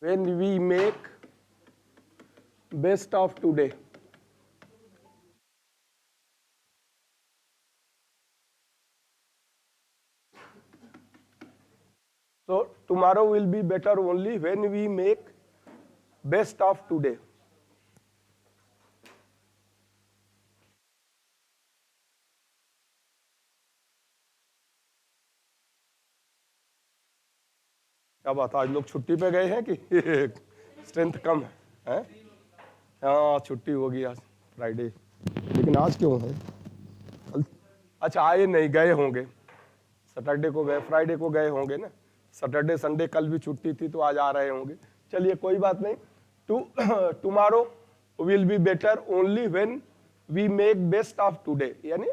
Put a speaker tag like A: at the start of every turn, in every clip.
A: when we make best of today. So tomorrow will be better only when we make best of today. क्या बात, आज लोग छुट्टी पे गए हैं कि स्ट्रेंथ कम है? हाँ, छुट्टी होगी आज फ्राइडे, लेकिन आज क्यों है? अच्छा, आए नहीं, गए होंगे, सैटरडे को गए, फ्राइडे को गए होंगे ना, सैटरडे संडे कल भी छुट्टी थी तो आज आ रहे होंगे। चलिए कोई बात नहीं। Tomorrow will be better only when we make best of today, यानी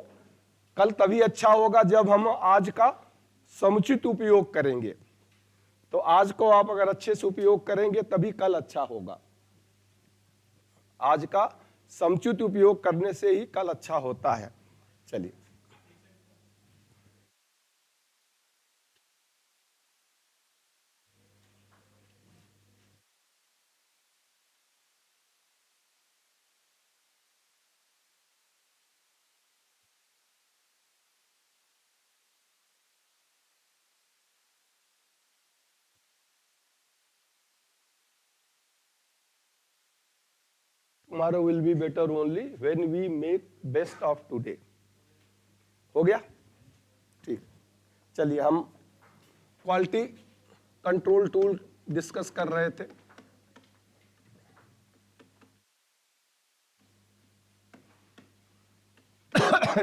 A: कल तभी अच्छा होगा जब हम आज का समुचित उपयोग करेंगे। तो आज को आप अगर अच्छे से उपयोग करेंगे तभी कल अच्छा होगा। आज का समुचित उपयोग करने से ही कल अच्छा होता है। चलिए, tomorrow will be better only when we make best of today। हो गया? ठीक। चलिए, हम क्वालिटी कंट्रोल टूल डिस्कस कर रहे थे।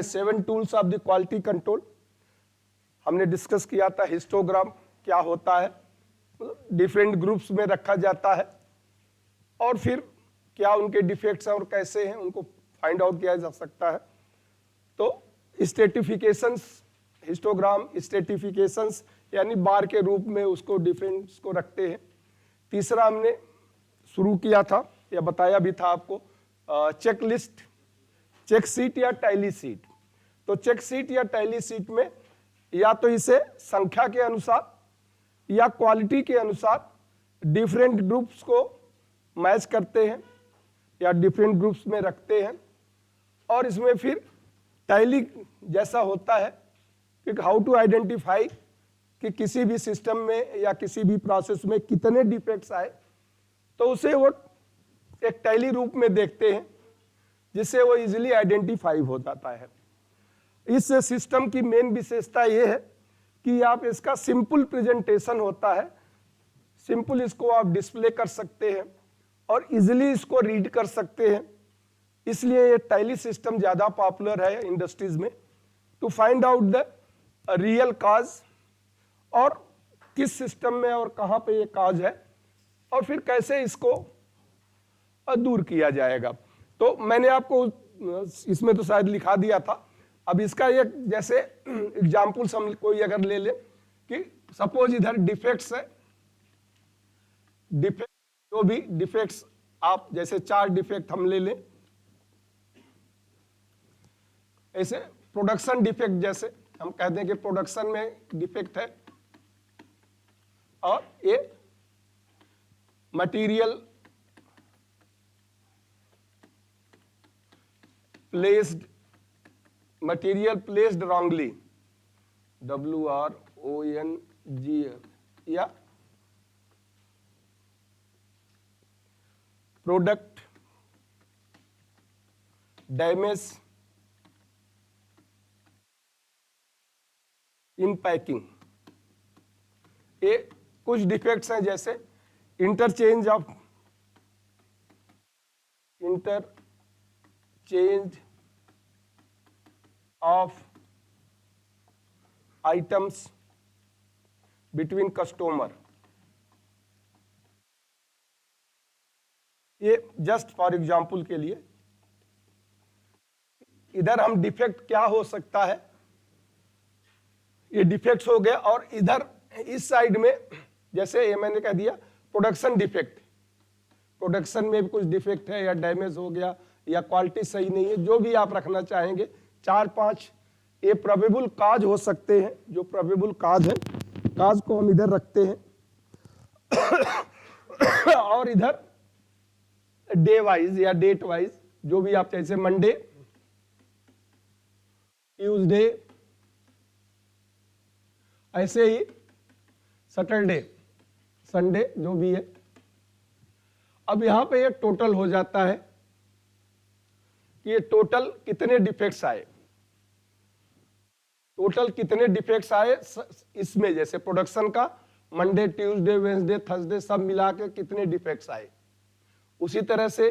A: Seven tools of the quality control हमने डिस्कस किया था। हिस्टोग्राम क्या होता है, डिफरेंट ग्रुप्स में रखा जाता है और फिर क्या उनके डिफेक्ट्स हैं और कैसे हैं उनको फाइंड आउट किया जा सकता है। तो स्ट्रेटिफिकेशंस, हिस्टोग्राम स्ट्रेटिफिकेशंस यानी बार के रूप में उसको डिफरेंट्स को रखते हैं। तीसरा हमने शुरू किया था या बताया भी था आपको, चेक लिस्ट, चेक सीट या टैली सीट। तो चेक सीट या टैली सीट में या तो इसे संख्या के अनुसार या क्वालिटी के अनुसार डिफरेंट ग्रुप्स को मैच करते हैं या डिफरेंट ग्रुप्स में रखते हैं, और इसमें फिर टैली जैसा होता है कि हाउ टू आइडेंटिफाई कि किसी भी सिस्टम में या किसी भी प्रोसेस में कितने डिफेक्ट्स आए, तो उसे वो एक टैली रूप में देखते हैं जिससे वो इजीली आइडेंटिफाई हो जाता है। इस सिस्टम की मेन विशेषता ये है कि आप इसका सिंपल प्रेजेंटेशन होता है, सिंपल इसको आप डिस्प्ले कर सकते हैं और इजीली इसको रीड कर सकते हैं। इसलिए ये टैली सिस्टम ज़्यादा पॉपुलर है इंडस्ट्रीज में, to find out the real cause और किस सिस्टम में और कहाँ पे ये काज है और फिर कैसे इसको दूर किया जाएगा। तो मैंने आपको इसमें तो शायद लिखा दिया था। अब इसका एक जैसे एग्जाम्पल्स हम कोई अगर ले लें कि सपोज इधर डिफेक्ट्स है, डिफेक्ट जो भी डिफेक्ट्स आप जैसे 4 डिफेक्ट हम ले लें, ऐसे प्रोडक्शन डिफेक्ट, जैसे हम कहते हैं कि प्रोडक्शन में डिफेक्ट है और ये मटेरियल प्लेस्ड रॉन्गली, WRONG, या प्रोडक्ट डैमेज इन पैकिंग। ये कुछ डिफेक्ट्स हैं, जैसे interchange of items between customer. ये जस्ट फॉर एग्जाम्पल के लिए, इधर हम डिफेक्ट क्या हो सकता है, ये डिफेक्ट्स हो गए, और इधर इस साइड में जैसे ये मैंने कह दिया प्रोडक्शन डिफेक्ट, प्रोडक्शन में भी कुछ डिफेक्ट है या डैमेज हो गया या क्वालिटी सही नहीं है, जो भी आप रखना चाहेंगे, 4-5 ये प्रोबेबल काज हो सकते हैं। जो प्रोबेबल काज है, काज को हम इधर रखते हैं। और इधर डे वाइज या डेट वाइज जो भी आप, जैसे मंडे, ट्यूसडे, ऐसे ही सैटरडे, संडे, जो भी है। अब यहां पे ये टोटल हो जाता है कि ये टोटल कितने डिफेक्ट्स आए, टोटल कितने डिफेक्ट्स आए इसमें, जैसे प्रोडक्शन का मंडे, ट्यूसडे, वेडनेसडे, थर्सडे सब मिला के कितने डिफेक्ट्स आए, उसी तरह से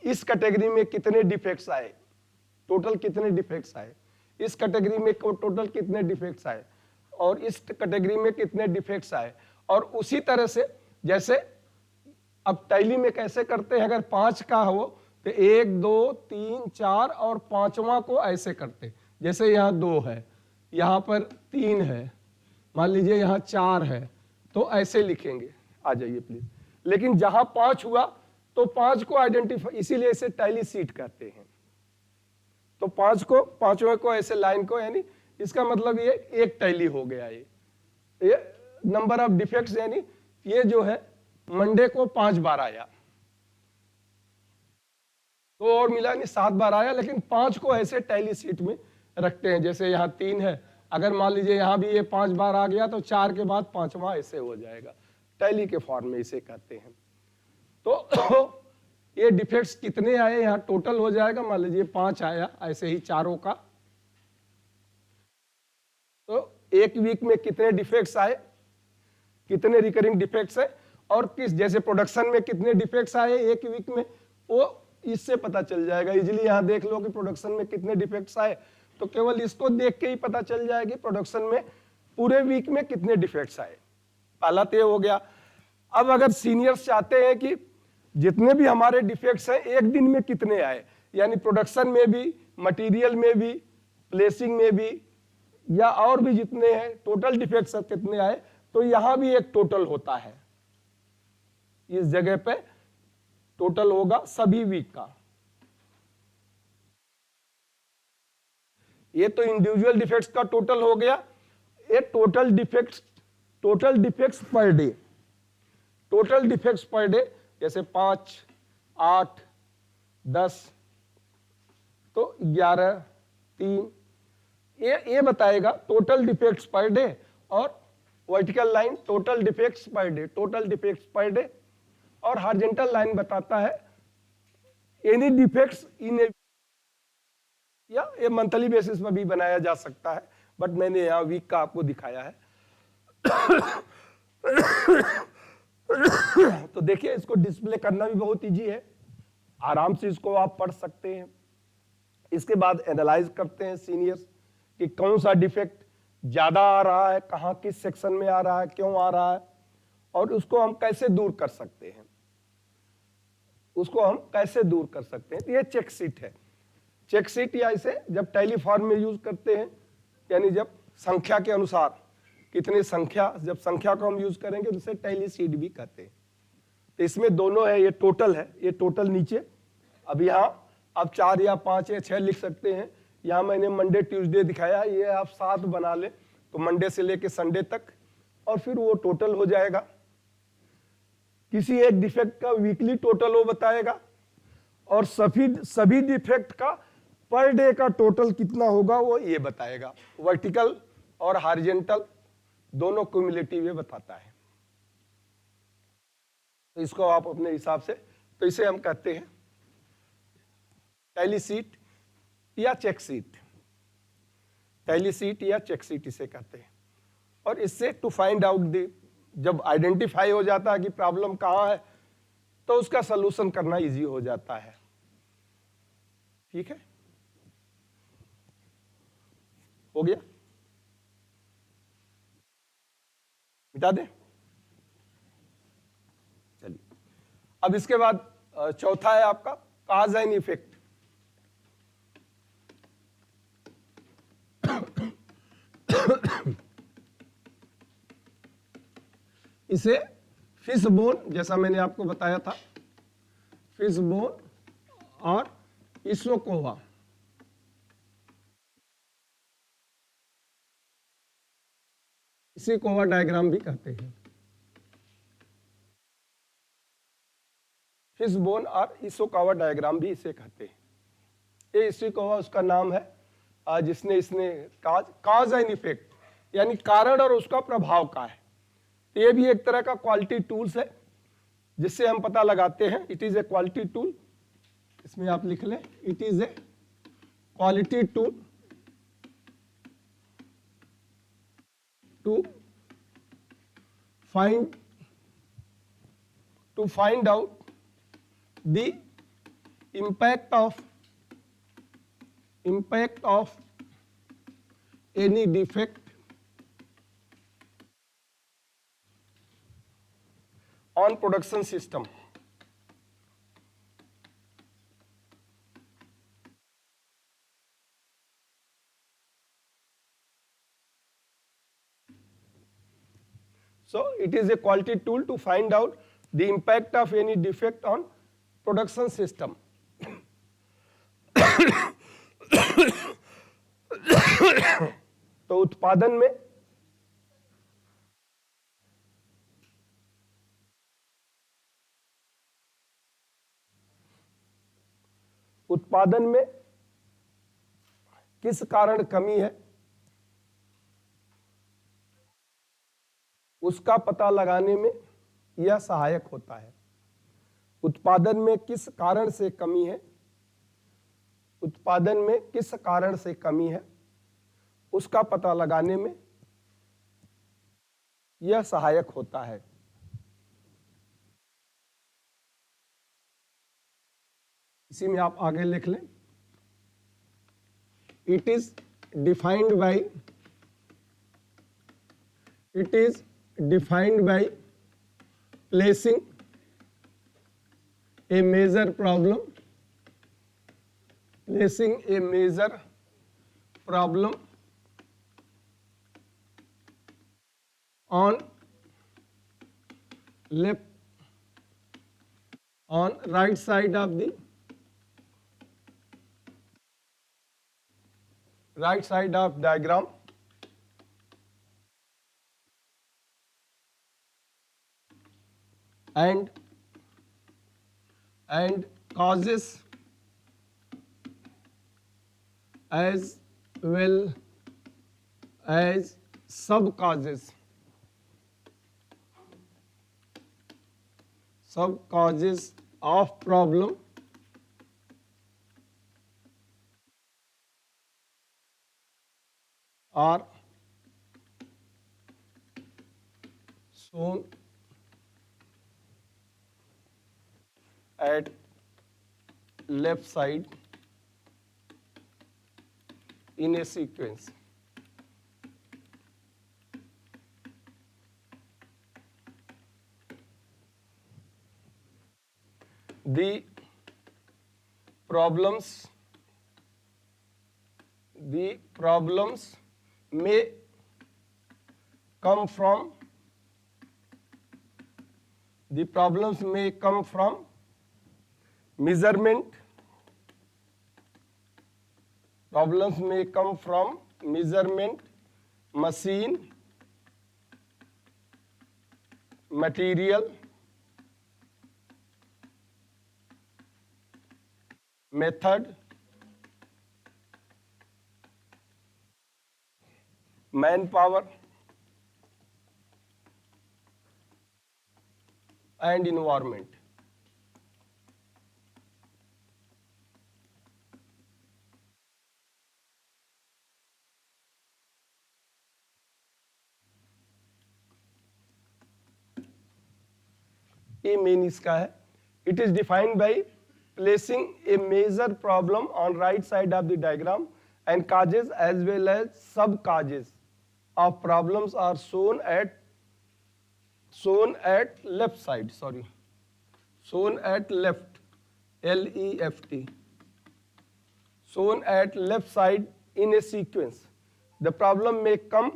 A: इस कैटेगरी में कितने डिफेक्ट्स आए, टोटल कितने डिफेक्ट्स आए, इस कैटेगरी में टोटल कितने डिफेक्ट्स आए, और इस कैटेगरी में कितने डिफेक्ट्स आए। और उसी तरह से जैसे अब टैली में कैसे करते हैं, अगर 5 का हो तो 1 2 3 4 और 5वां को ऐसे करते, जैसे यहाँ 2 है, यहाँ पर 3 है, मान लीजिए यहाँ 4 है, तो ऐसे लिखेंगे। आ जाइए प्लीज। लेकिन जहां 5 हुआ तो 5 को आइडेंटिफाई, इसीलिए इसे टैली सीट कहते हैं। तो 5 को, 5वें को ऐसे लाइन को, यानी इसका मतलब ये एक टैली हो गया। ये नंबर ऑफ डिफेक्ट्स, यानी ये जो है मंडे को 5 बार आया, तो और मिला नहीं 7 बार आया, लेकिन 5 को ऐसे टैली सीट में रखते हैं। जैसे यहाँ 3 है, अगर मान लीजिए यहाँ भी ये 5 बार आ गया तो 4 के बाद 5वां ऐसे हो जाएगा, टैली के फॉर्म में इसे कहते हैं। तो ये डिफेक्ट्स कितने आए यहाँ टोटल हो जाएगा, मान लीजिए 5 आया, ऐसे ही चारों का। तो एक वीक में कितने डिफेक्ट्स आए, कितने रिकरिंग डिफेक्ट्स है, और किस, जैसे प्रोडक्शन में कितने डिफेक्ट्स आए एक वीक में, वो इससे पता चल जाएगा इजीली। यहाँ देख लो कि प्रोडक्शन में कितने डिफेक्ट्स आए, तो केवल इसको देख के ही पता चल जाएगी प्रोडक्शन में पूरे वीक में कितने डिफेक्ट्स आए। पहला तो ये हो गया। अब अगर सीनियर्स चाहते हैं कि जितने भी हमारे डिफेक्ट्स हैं एक दिन में कितने आए, यानी प्रोडक्शन में भी, मटेरियल में भी, प्लेसिंग में भी, या और भी जितने हैं टोटल डिफेक्ट्स कितने आए, तो यहां भी एक टोटल होता है। इस जगह पे टोटल होगा सभी वीक का। ये तो इंडिविजुअल डिफेक्ट्स का टोटल हो गया। ये total defects per day, total defects per day, जैसे 5, 8, 10, तो 11, 3, ये बताएगा टोटल डिफेक्ट्स पर डे। और vertical line total defects per day, total defects per day. और हॉरिजॉन्टल लाइन बताता है एनी डिफेक्ट्स इन ए, या ये मंथली बेसिस पर भी बनाया जा सकता है, बट मैंने यहाँ वीक का आपको दिखाया है। तो देखिए इसको डिस्प्ले करना भी बहुत इजी है, आराम से इसको आप पढ़ सकते हैं। इसके बाद एनालाइज करते हैं सीनियर्स कि कौन सा डिफेक्ट ज्यादा आ रहा है, कहाँ किस सेक्शन में आ रहा है, क्यों आ रहा है, और उसको हम कैसे दूर कर सकते हैं, उसको हम कैसे दूर कर सकते हैं। तो ये चेक शीट है। चेक शीट या इसे जब टैली फॉर्म में यूज करते हैं, यानी जब संख्या के अनुसार कितनी संख्या, जब संख्या को हम यूज करेंगे तो इसे टैली शीट भी कहते हैं। तो इसमें दोनों है, ये टोटल है, ये टोटल नीचे। अब यहाँ आप 4 या 5 या 6 लिख सकते हैं। यहाँ मैंने मंडे ट्यूसडे दिखाया, ये आप 7 बना लें तो मंडे से लेके संडे तक, और फिर वो टोटल हो जाएगा। किसी एक डिफेक्ट का वीकली टोटल वो बताएगा, और सभी डिफेक्ट का पर डे का टोटल कितना होगा वो ये बताएगा। वर्टिकल और हॉरिजॉन्टल दोनों क्यूमुलेटिव बताता है। तो इसको आप अपने हिसाब से, तो इसे हम कहते हैं टैली शीट या चेक शीट, टैली शीट या चेक शीट इसे कहते हैं। और इससे टू फाइंड आउट द, जब आइडेंटिफाई हो जाता है कि प्रॉब्लम कहाँ है, तो उसका सलूशन करना इजी हो जाता है। ठीक है, हो गया, मिटा दें। चलिए, अब इसके बाद चौथा है आपका काज एंड इफेक्ट। इसे फिश बोन, जैसा मैंने आपको बताया था, फिश बोन और इसोकोवा, इसे कोवा डायग्राम भी कहते हैं। फिशबोन और इशोकावा डायग्राम भी इसे कहते हैं। ये इशोकावा उसका नाम है जिसने इसने काज एंड इफेक्ट यानी कारण और उसका प्रभाव का है। तो ये भी एक तरह का क्वालिटी टूल्स है जिससे हम पता लगाते हैं। It is a quality tool, इसमें आप लिख लें, it is a quality tool to find out the impact of any defect on production system. So it is a quality tool to find out the impact of any defect on production system. तो उत्पादन में किस कारण कमी है उसका पता लगाने में यह सहायक होता है। उत्पादन में किस कारण से कमी है, उत्पादन में किस कारण से कमी है उसका पता लगाने में यह सहायक होता है। इसी में आप आगे लिख लें, it is defined bye placing a major problem on right side of diagram and causes as well as sub causes of problem are shown at left side in a sequence. The problems may come from measurement, machine, material, method, manpower and environment. ये main इसका है। It is defined by placing a major problem on right side of the diagram and causes as well as sub causes of problems are shown at left side, shown at left, L-E-F-T, shown at left side in a sequence. The problem may come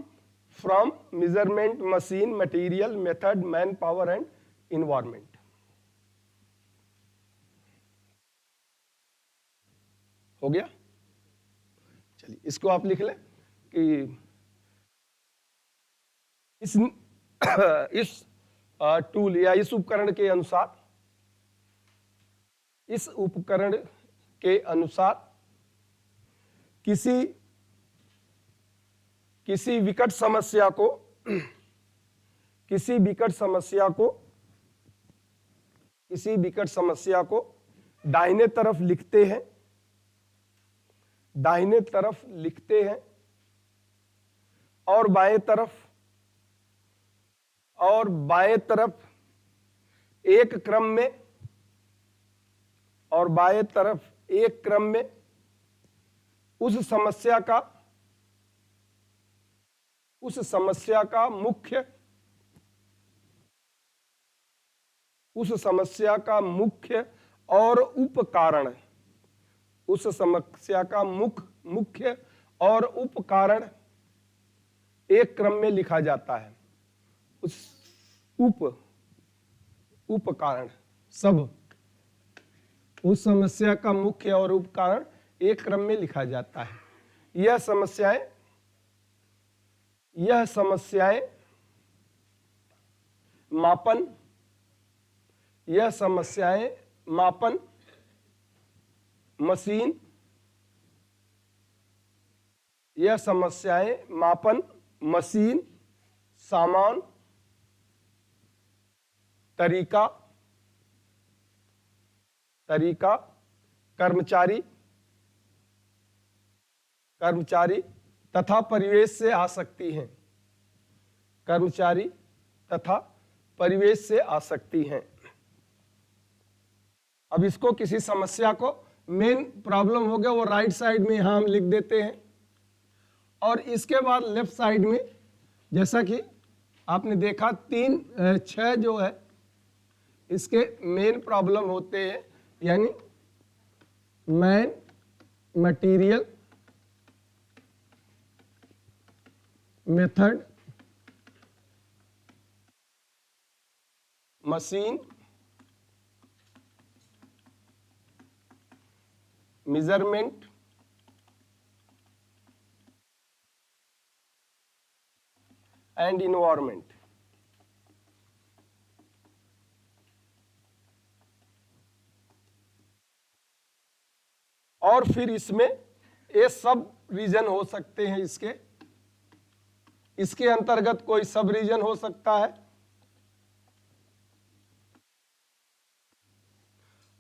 A: from measurement, machine, material, method, manpower and environment. हो गया? चलिए इसको आप लिख लें कि इस tool या इस उपकरण के अनुसार इस उपकरण के अनुसार किसी विकट समस्या को दाहिने तरफ लिखते हैं और बाएं तरफ एक क्रम में उस समस्या का मुख्य और उपकारण एक क्रम में लिखा जाता है। उस उपकारण सब उस समस्या का मुख्य और उपकारण एक क्रम में लिखा जाता है। यह समस्याएं मापन मशीन सामान तरीका कर्मचारी तथा परिवेश से आ सकती हैं। अब इसको किसी समस्या को मेन प्रॉब्लम हो गया वो राइट साइड में यहां हम लिख देते हैं, और इसके बाद लेफ्ट साइड में जैसा कि आपने देखा 6 जो है इसके मेन प्रॉब्लम होते हैं, यानी man, material, method, machine, measurement, and environment. और फिर इसमें ये सब रीजन हो सकते हैं, इसके अंतर्गत कोई सब रीजन हो सकता है।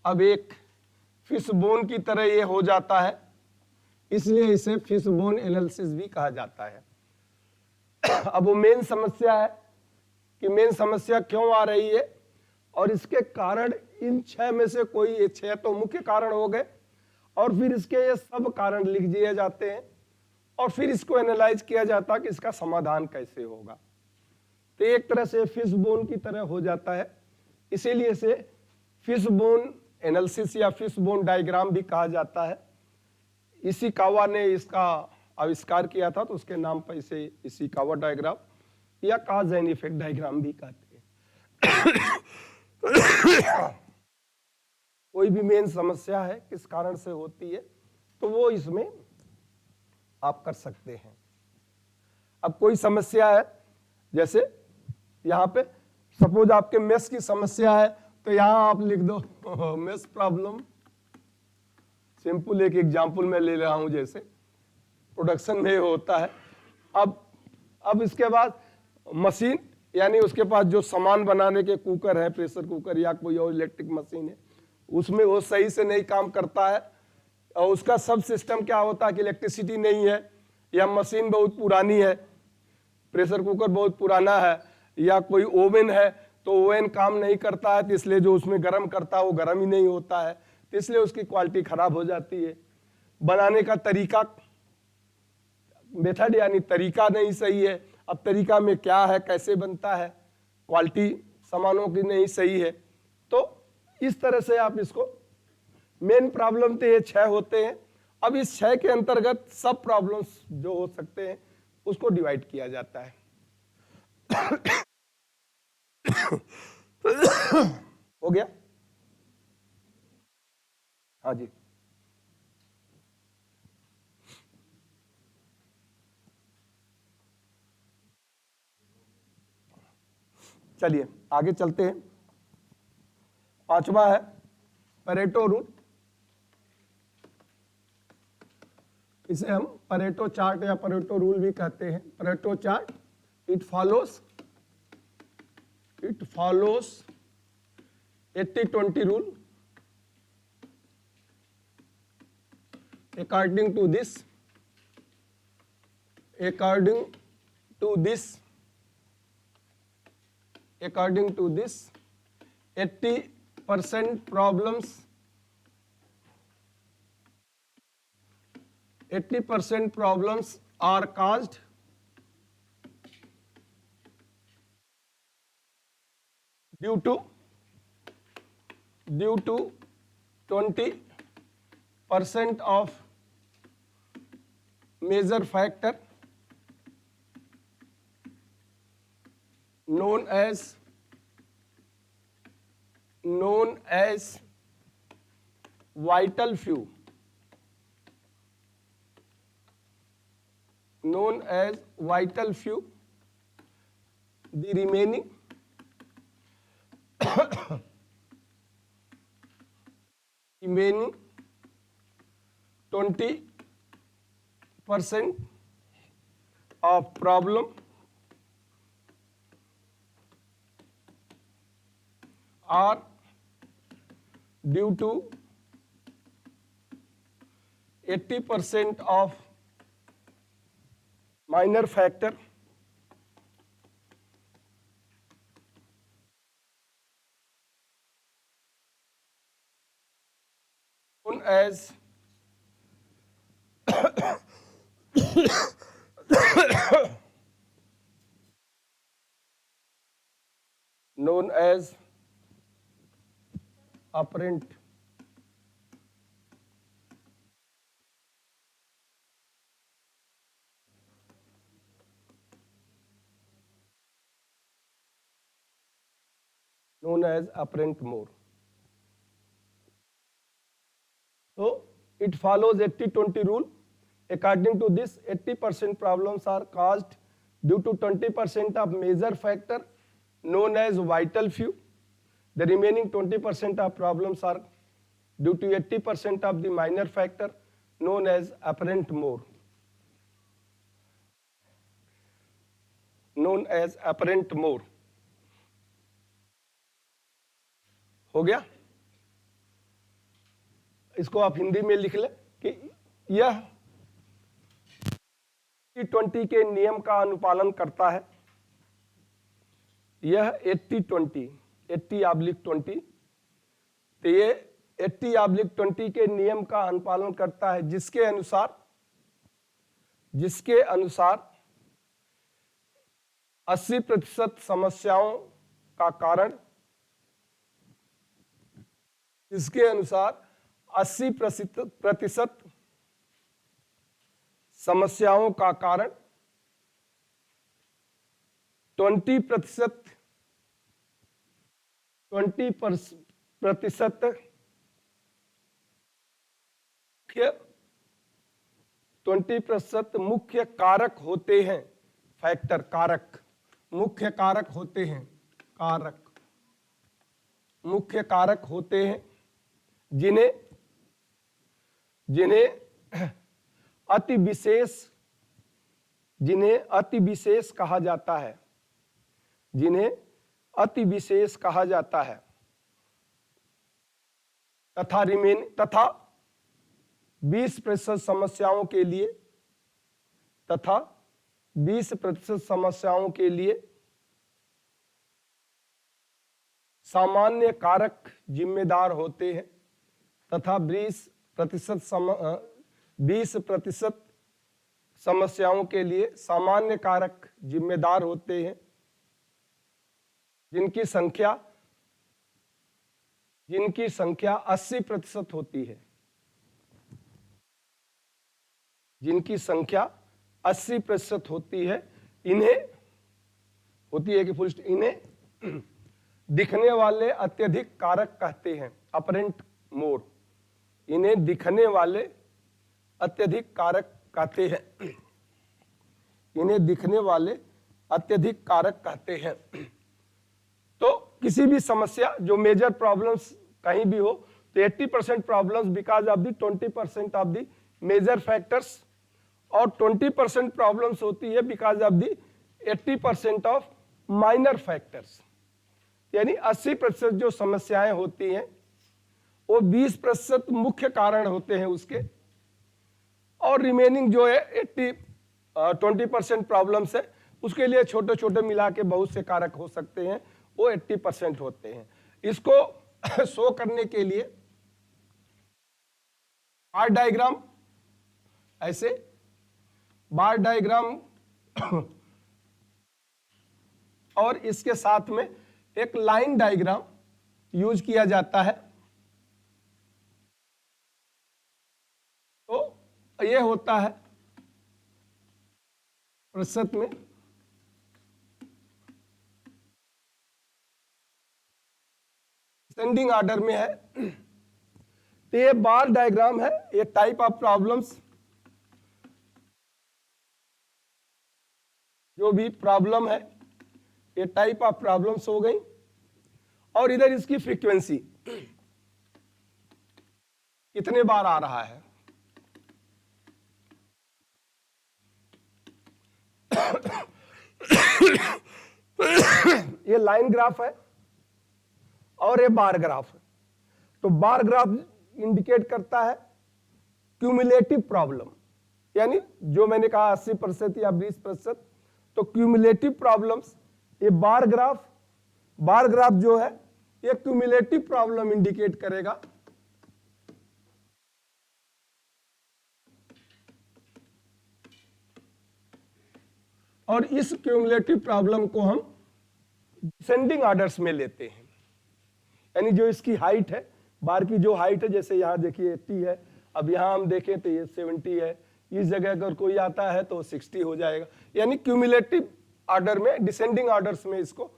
A: अब एक फिश बोन की तरह ये हो जाता है, इसलिए इसे फिश बोन एनालिसिस भी कहा जाता है। अब वो मेन समस्या है कि मेन समस्या क्यों आ रही है और इसके कारण इन 6 में से कोई 6 तो मुख्य कारण हो गए, और फिर इसके ये सब कारण लिख दिए जाते हैं और फिर इसको एनालाइज किया जाता है कि इसका समाधान कैसे होगा। तो एक तरह से फिश बोन की तरह हो जाता है, इसीलिए इसे फिश बोन एनालिसिस या फिश बोन डायग्राम भी कहा जाता है। इशिकावा ने इसका आविष्कार किया था, तो उसके नाम पर इसे इशिकावा डायग्राम या कॉज एंड इफेक्ट डायग्राम भी कहते हैं। कोई भी मेन समस्या है किस कारण से होती है तो वो इसमें आप कर सकते हैं। अब कोई समस्या है, जैसे यहाँ पे सपोज आपके मेस की समस्या है, तो यहाँ आप लिख दो मेस प्रॉब्लम। सिंपल एक एग्जांपल मैं ले रहा हूं, जैसे प्रोडक्शन में होता है। अब इसके बाद मशीन, यानी उसके पास जो सामान बनाने के कुकर है, प्रेशर कुकर या कोई और इलेक्ट्रिक मशीन है, उसमें वो सही से नहीं काम करता है, और उसका सब सिस्टम क्या होता है कि इलेक्ट्रिसिटी नहीं है, या मशीन बहुत पुरानी है, प्रेशर कुकर बहुत पुराना है, या कोई ओवन है तो ओवन काम नहीं करता है, तो इसलिए जो उसमें गर्म करता है वो गर्म ही नहीं होता है, तो इसलिए उसकी क्वालिटी खराब हो जाती है। बनाने का तरीका, मेथड यानी तरीका नहीं सही है। अब तरीका में क्या है, कैसे बनता है, क्वालिटी सामानों की नहीं सही है। तो इस तरह से आप इसको मेन प्रॉब्लम तो ये 6 होते हैं। अब इस 6 के अंतर्गत सब प्रॉब्लम्स जो हो सकते हैं उसको डिवाइड किया जाता है। हो गया? हाँ जी। चलिए आगे चलते हैं। 5वां है परेटो रूल, इसे हम परेटो चार्ट या परेटो रूल भी कहते हैं। Pareto chart, it follows 80-20 rule. According to this 80% problems are caused due to 20% of major factor known as vital few, the remaining 20% of problem are due to 80% of minor factor known as apparent more. So it follows 80-20 rule. According to this, 80% problems are caused due to 20% of major factor known as vital few. The remaining 20% of problems are due to 80% of the minor factor known as apparent more. हो गया? इसको आप हिंदी में लिख लें कि यह 80-20 के नियम का अनुपालन करता है। यह 80/20 तो ये 80/20 के नियम का अनुपालन करता है, जिसके अनुसार 80% समस्याओं का कारण, इसके अनुसार 80% समस्याओं का कारण 20% मुख्य कारक होते हैं। फैक्टर, कारक, मुख्य कारक होते हैं, मुख्य कारक होते हैं जिन्हें अति विशेष कहा जाता है, तथा 20% समस्याओं के लिए सामान्य कारक जिम्मेदार होते हैं, तथा 20% समस्याओं के लिए सामान्य कारक जिम्मेदार होते हैं, जिनकी संख्या 80% होती है, जिनकी संख्या 80% होती है। इन्हें दिखने वाले अत्यधिक कारक कहते हैं, अपरेंट मोर। इन्हें दिखने वाले अत्यधिक कारक कहते हैं। तो किसी भी समस्या जो मेजर प्रॉब्लम्स कहीं भी हो, तो 80% problems because of the 20% of the major factors, और 20% प्रॉब्लम्स होती है because of the 80% of minor factors. यानी 80% जो समस्याएं होती हैं वो 20% मुख्य कारण होते हैं उसके, और रिमेनिंग जो है 20% प्रॉब्लम्स है उसके लिए छोटे छोटे मिला के बहुत से कारक हो सकते हैं, वो 80% होते हैं। इसको शो करने के लिए बार डायग्राम, ऐसे बार डायग्राम और इसके साथ में एक लाइन डायग्राम यूज किया जाता है। तो ये होता है प्रतिशत में डिसेंडिंग ऑर्डर में है। तो ये बार डायग्राम है, ये टाइप ऑफ प्रॉब्लम्स, जो भी प्रॉब्लम है ये टाइप ऑफ प्रॉब्लम्स हो गई, और इधर इसकी फ्रीक्वेंसी कितने बार आ रहा है। ये लाइन ग्राफ है और ये बार ग्राफ है। तो बार ग्राफ इंडिकेट करता है क्यूमुलेटिव प्रॉब्लम, यानी जो मैंने कहा 80% या 20%, तो क्यूमुलेटिव प्रॉब्लम्स। ये बार ग्राफ जो है ये क्यूमुलेटिव प्रॉब्लम इंडिकेट करेगा। और इस क्यूमुलेटिव प्रॉब्लम को हम डिसेंडिंग ऑर्डर्स में लेते हैं, यानी जो इसकी हाइट है, बार की जो हाइट है, जैसे यहां देखिए 80 है, अब यहां हम देखें तो ये 70 है, इस जगह अगर कोई आता है तो 60 हो जाएगा। यानी क्यूमुलेटिव ऑर्डर में, डिसेंडिंग ऑर्डर्स में इसको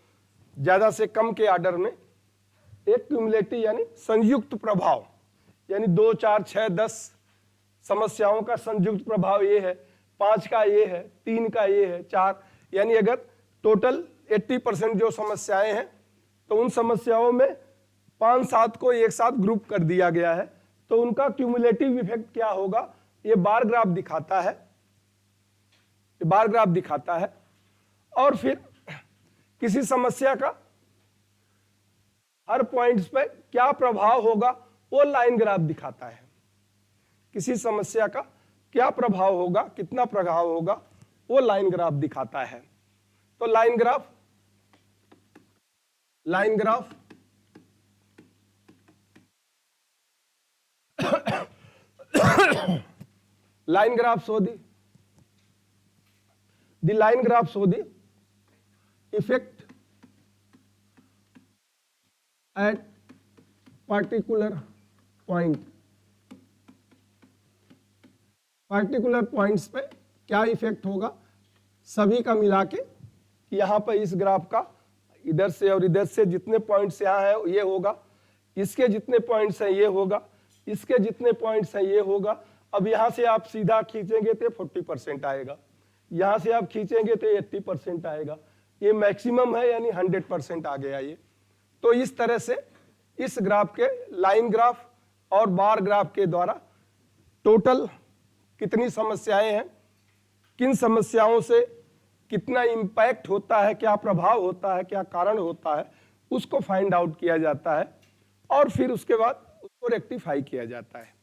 A: ज्यादा से कम के ऑर्डर में एक क्यूमुलेटिव यानी संयुक्त प्रभाव, यानी 2, 4, 6, 10 समस्याओं का संयुक्त प्रभाव ये है, 5 का ये है, 3 का ये है, 4, यानी अगर टोटल 80% जो समस्याएं हैं तो उन समस्याओं में 5-7 को एक साथ ग्रुप कर दिया गया है, तो उनका क्यूमुलेटिव इफेक्ट क्या होगा, ये बार ग्राफ दिखाता है, ये बार ग्राफ दिखाता है। और फिर किसी समस्या का हर पॉइंट्स पे क्या प्रभाव होगा वो लाइन ग्राफ दिखाता है। किसी समस्या का क्या प्रभाव होगा, कितना प्रभाव होगा, वो लाइन ग्राफ दिखाता है। तो line graph line graph show the line graph show the effect at particular points पे क्या इफेक्ट होगा सभी का मिला के। यहाँ पर इस ग्राफ का इधर से और इधर से जितने पॉइंट्स यहाँ है ये होगा, इसके जितने पॉइंट्स हैं ये होगा, इसके जितने पॉइंट्स हैं ये होगा। अब यहाँ से आप सीधा खींचेंगे तो 40% आएगा, यहाँ से आप खींचेंगे तो 80% आएगा, ये मैक्सिमम है यानी 100% आ गया ये। तो इस तरह से इस ग्राफ के, लाइन ग्राफ और बार ग्राफ के द्वारा टोटल कितनी समस्याएं हैं, किन समस्याओं से कितना इंपैक्ट होता है, क्या प्रभाव होता है, क्या कारण होता है, उसको फाइंड आउट किया जाता है और फिर उसके बाद उसको रेक्टिफाई किया जाता है।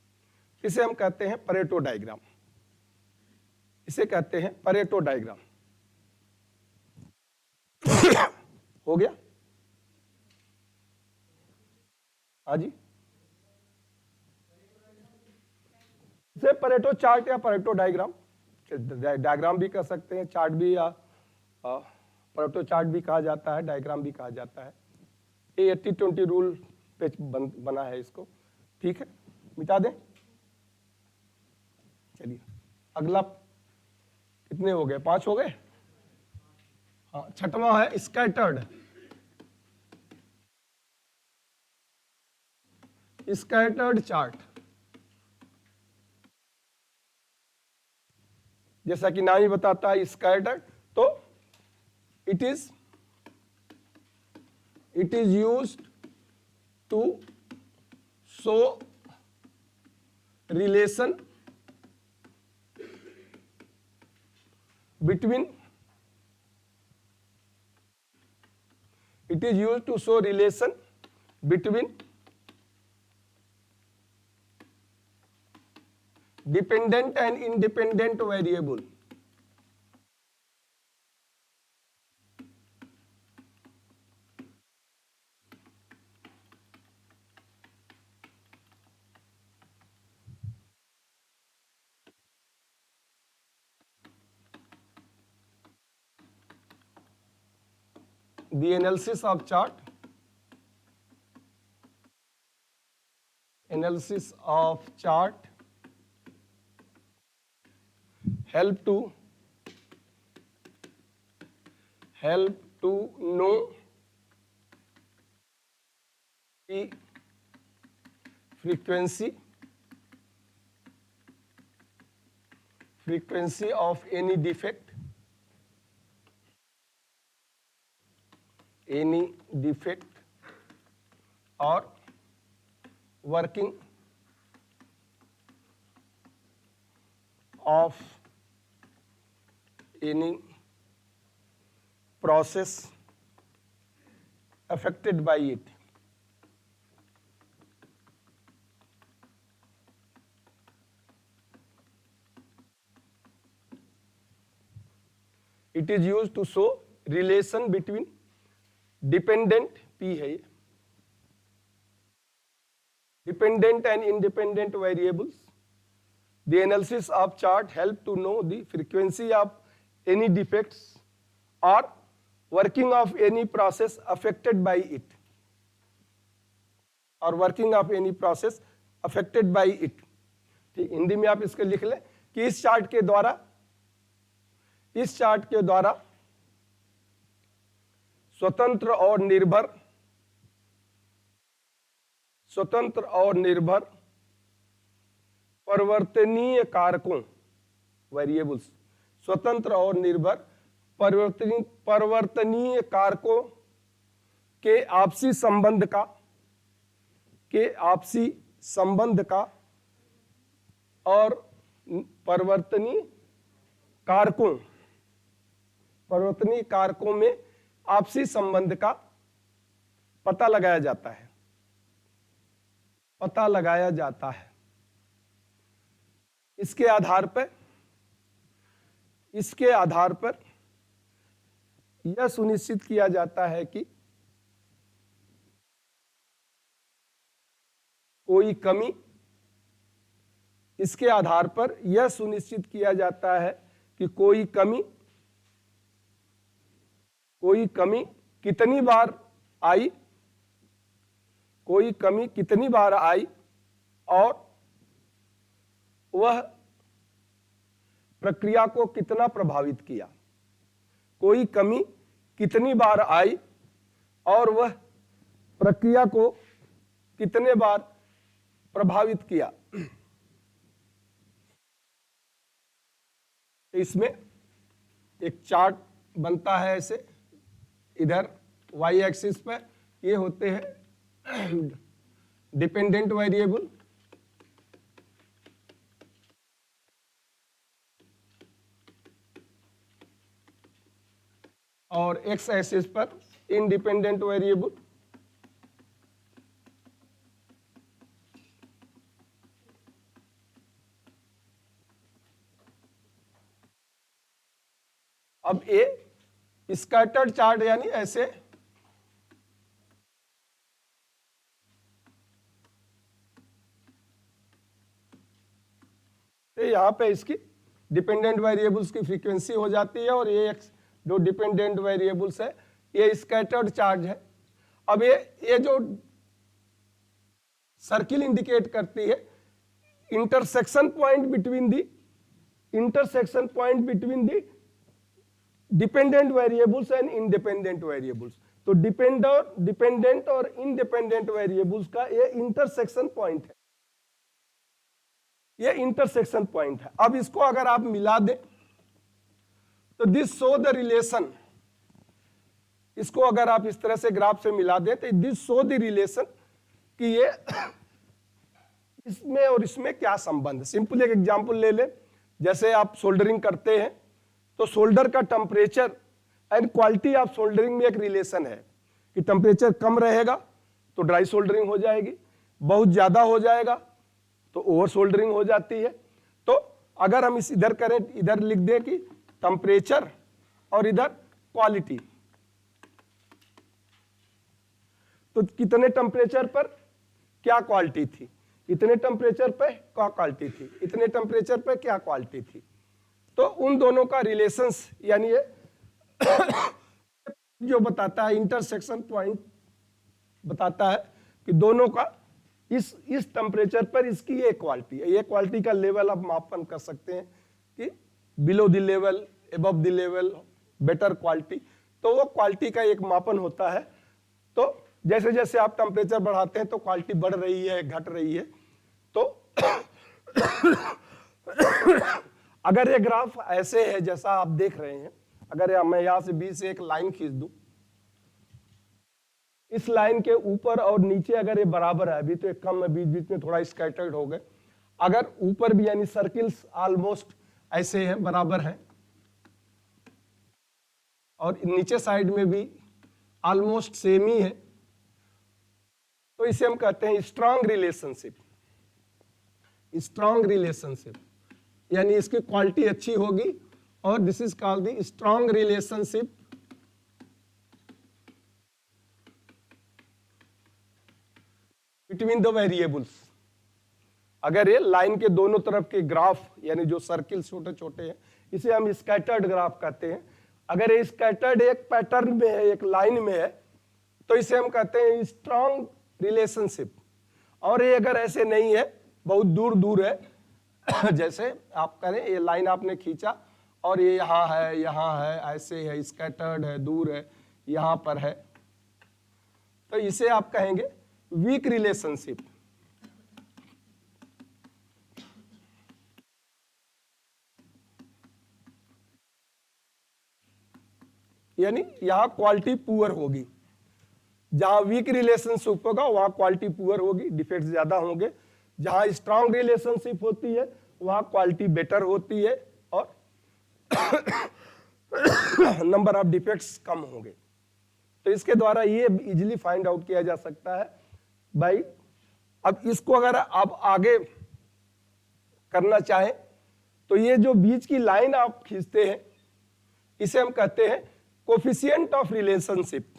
A: इसे हम कहते हैं परेटो डायग्राम, इसे कहते हैं परेटो डायग्राम। हो गया? हाँ जी, इसे परेटो चार्ट या परेटो डायग्राम, डायग्राम भी कह सकते हैं, चार्ट भी, या परेटो चार्ट भी कहा जाता है, डायग्राम भी कहा जाता है। ये 80-20 रूल पे बना है इसको, ठीक है, मिटा दें। चलिए अगला, कितने हो गए? 5 हो गए। हाँ, छठवां है स्कैटर्ड। स्कैटर्ड चार्ट, जैसा कि नाम ही बताता है स्कैटर्ड, तो it is used to show relation between, it is used to show relation between dependent and independent variable. The analysis of chart, help to know the frequency of any defect or working of any process affected by it. It is used to show relation between dependent, P है ये, dependent and independent variables. The analysis of chart help to know the frequency of any defects or working of any process affected by it. और working of any process affected by it. ठीक, हिंदी में आप इसको लिख लें कि इस chart के द्वारा स्वतंत्र और निर्भर परिवर्तनीय कारकों, वेरिएबल्स, स्वतंत्र और निर्भर परिवर्तनीय कारकों के आपसी संबंध का और परिवर्तनीय कारकों में आपसी संबंध का पता लगाया जाता है. इसके आधार पर यह सुनिश्चित किया जाता है कि कोई कमी कितनी बार आई और वह प्रक्रिया को कितना प्रभावित किया. कोई कमी कितनी बार आई और वह प्रक्रिया को कितने बार प्रभावित किया. इसमें एक चार्ट बनता है ऐसे, इधर वाई एक्सिस पर ये होते हैं डिपेंडेंट वेरिएबल, और एक्स एक्सिस पर इंडिपेंडेंट वेरिएबल. अब ए स्कैटर्ड चार्ट यानी ऐसे यहां पे इसकी डिपेंडेंट वेरिएबल्स की फ्रीक्वेंसी हो जाती है और ये जो डिपेंडेंट वेरिएबल्स है ये स्कैटर्ड चार्ज है. अब ये जो सर्किल इंडिकेट करती है intersection point between the dependent variables and independent variables. तो डिपेंडेंट और इंडिपेंडेंट वेरिएबल्स का ये इंटरसेक्शन पॉइंट है. अब इसको अगर आप मिला दें तो दिस शो द रिलेशन, इसको अगर आप इस तरह से ग्राफ से मिला दें तो दिस शो द रिलेशन कि ये इसमें और इसमें क्या संबंध। सिंपल एक एग्जांपल ले ले, जैसे आप सोल्डरिंग करते हैं तो सोल्डर का temperature and quality of soldering में एक रिलेशन है कि टेम्परेचर कम रहेगा तो ड्राई सोल्डरिंग हो जाएगी, बहुत ज्यादा हो जाएगा तो ओवर सोल्डरिंग हो जाती है। तो अगर हम इस इधर करें, इधर लिख दें कि टेम्परेचर और इधर क्वालिटी, तो कितने टेम्परेचर पर क्या क्वालिटी थी, इतने टेम्परेचर पे क्या क्वालिटी थी, इतने टेम्परेचर पे क्या क्वालिटी थी। तो उन दोनों का रिलेशंस यानी ये जो बताता है, इंटरसेक्शन पॉइंट बताता है कि दोनों का इस टेम्परेचर पर इसकी ये क्वालिटी है। ये क्वालिटी का लेवल आप मापन कर सकते हैं कि below the level, above the level, better quality. तो वो क्वालिटी का एक मापन होता है। तो जैसे जैसे आप टेम्परेचर बढ़ाते हैं तो क्वालिटी बढ़ रही है, घट रही है। तो अगर ये ग्राफ ऐसे है जैसा आप देख रहे हैं, अगर मैं यहां से बीच से एक लाइन खींच दूं, इस लाइन के ऊपर और नीचे अगर ये बराबर है, अभी तो एक कम है, बीच बीच में थोड़ा स्कैटर्ड हो गए, अगर ऊपर भी यानी सर्किल्स ऑलमोस्ट ऐसे हैं, बराबर हैं, और नीचे साइड में भी ऑलमोस्ट सेम ही है, तो इसे हम कहते हैं स्ट्रांग रिलेशनशिप। स्ट्रांग रिलेशनशिप यानी इसकी क्वालिटी अच्छी होगी, और this is called the strong relationship between the variables. अगर ये लाइन के दोनों तरफ के ग्राफ यानी जो सर्किल छोटे छोटे हैं, इसे हम स्कैटर्ड ग्राफ कहते हैं। अगर ये स्कैटर्ड एक पैटर्न में है, एक लाइन में है, तो इसे हम कहते हैं स्ट्रांग रिलेशनशिप। और ये अगर ऐसे नहीं है, बहुत दूर दूर है, जैसे आप करें ये लाइन आपने खींचा और ये यहाँ है, ऐसे है, स्कैटर्ड है, दूर है, यहाँ पर है, तो इसे आप कहेंगे वीक रिलेशनशिप। यानी यहां क्वालिटी पुअर होगी, जहां वीक रिलेशनशिप होगा वहां क्वालिटी पुअर होगी, डिफेक्ट्स ज्यादा होंगे। जहां स्ट्रांग रिलेशनशिप होती है वहां क्वालिटी बेटर होती है और नंबर ऑफ डिफेक्ट्स कम होंगे। तो इसके द्वारा ये इजीली फाइंड आउट किया जा सकता है भाई। अब इसको अगर आप आगे करना चाहें तो ये जो बीच की लाइन आप खींचते हैं, इसे हम कहते हैं coefficient of relationship.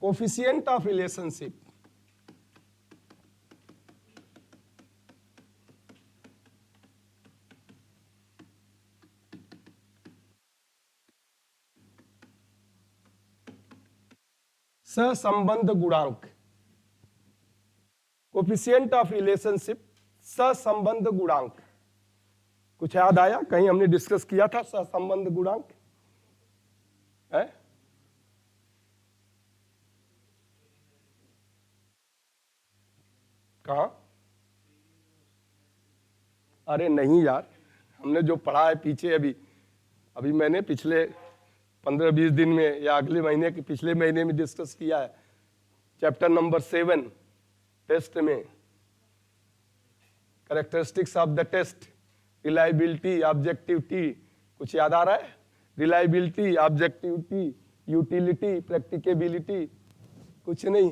A: Coefficient of relationship सहसंबंध गुणांक। कोफिशिएंट ऑफ रिलेशनशिप, सहसंबंध गुणांक। कुछ याद आया? कहीं हमने डिस्कस किया था सहसंबंध गुणांक है? कहा? अरे नहीं यार, हमने जो पढ़ा है पीछे, अभी मैंने पिछले 15-20 दिन में या अगले महीने के पिछले महीने में डिस्कस किया है, चैप्टर नंबर 7 टेस्ट में, characteristics of the test, reliability, objectivity. कुछ याद आ रहा है? रिलायबिलिटी, ऑब्जेक्टिविटी, यूटिलिटी, प्रैक्टिकेबिलिटी, कुछ नहीं,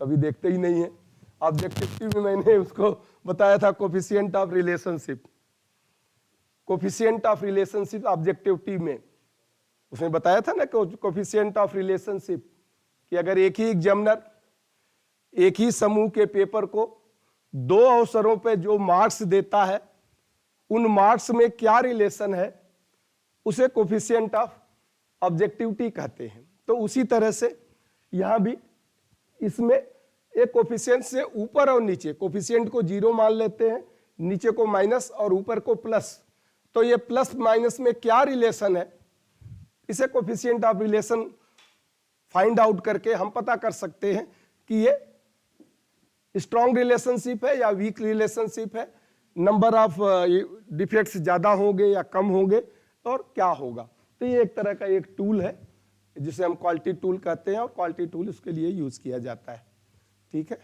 A: कभी देखते ही नहीं है। ऑब्जेक्टिविटी में मैंने उसको बताया था coefficient of relationship. Coefficient of relationship objectivity में उसने बताया था ना कोफिशिएंट ऑफ रिलेशनशिप कि अगर एक ही एग्जामिनर एक ही समूह के पेपर को 2 अवसरों पे जो मार्क्स देता है, उन मार्क्स में क्या रिलेशन है, उसे कोफिशिएंट ऑफ ऑब्जेक्टिविटी कहते हैं। तो उसी तरह से यहां भी इसमें एक कोफिशिएंट से ऊपर और नीचे, कोफिशिएंट को 0 मान लेते हैं, नीचे को माइनस और ऊपर को प्लस, तो ये प्लस माइनस में क्या रिलेशन है, इसे coefficient of relation find out करके हम पता कर सकते हैं कि ये स्ट्रॉन्ग रिलेशनशिप है या वीक रिलेशनशिप है, नंबर ऑफ डिफेक्ट्स ज्यादा होंगे या कम होंगे और क्या होगा। तो ये एक तरह का एक टूल है जिसे हम क्वालिटी टूल कहते हैं, और क्वालिटी टूल इसके लिए यूज किया जाता है। ठीक है।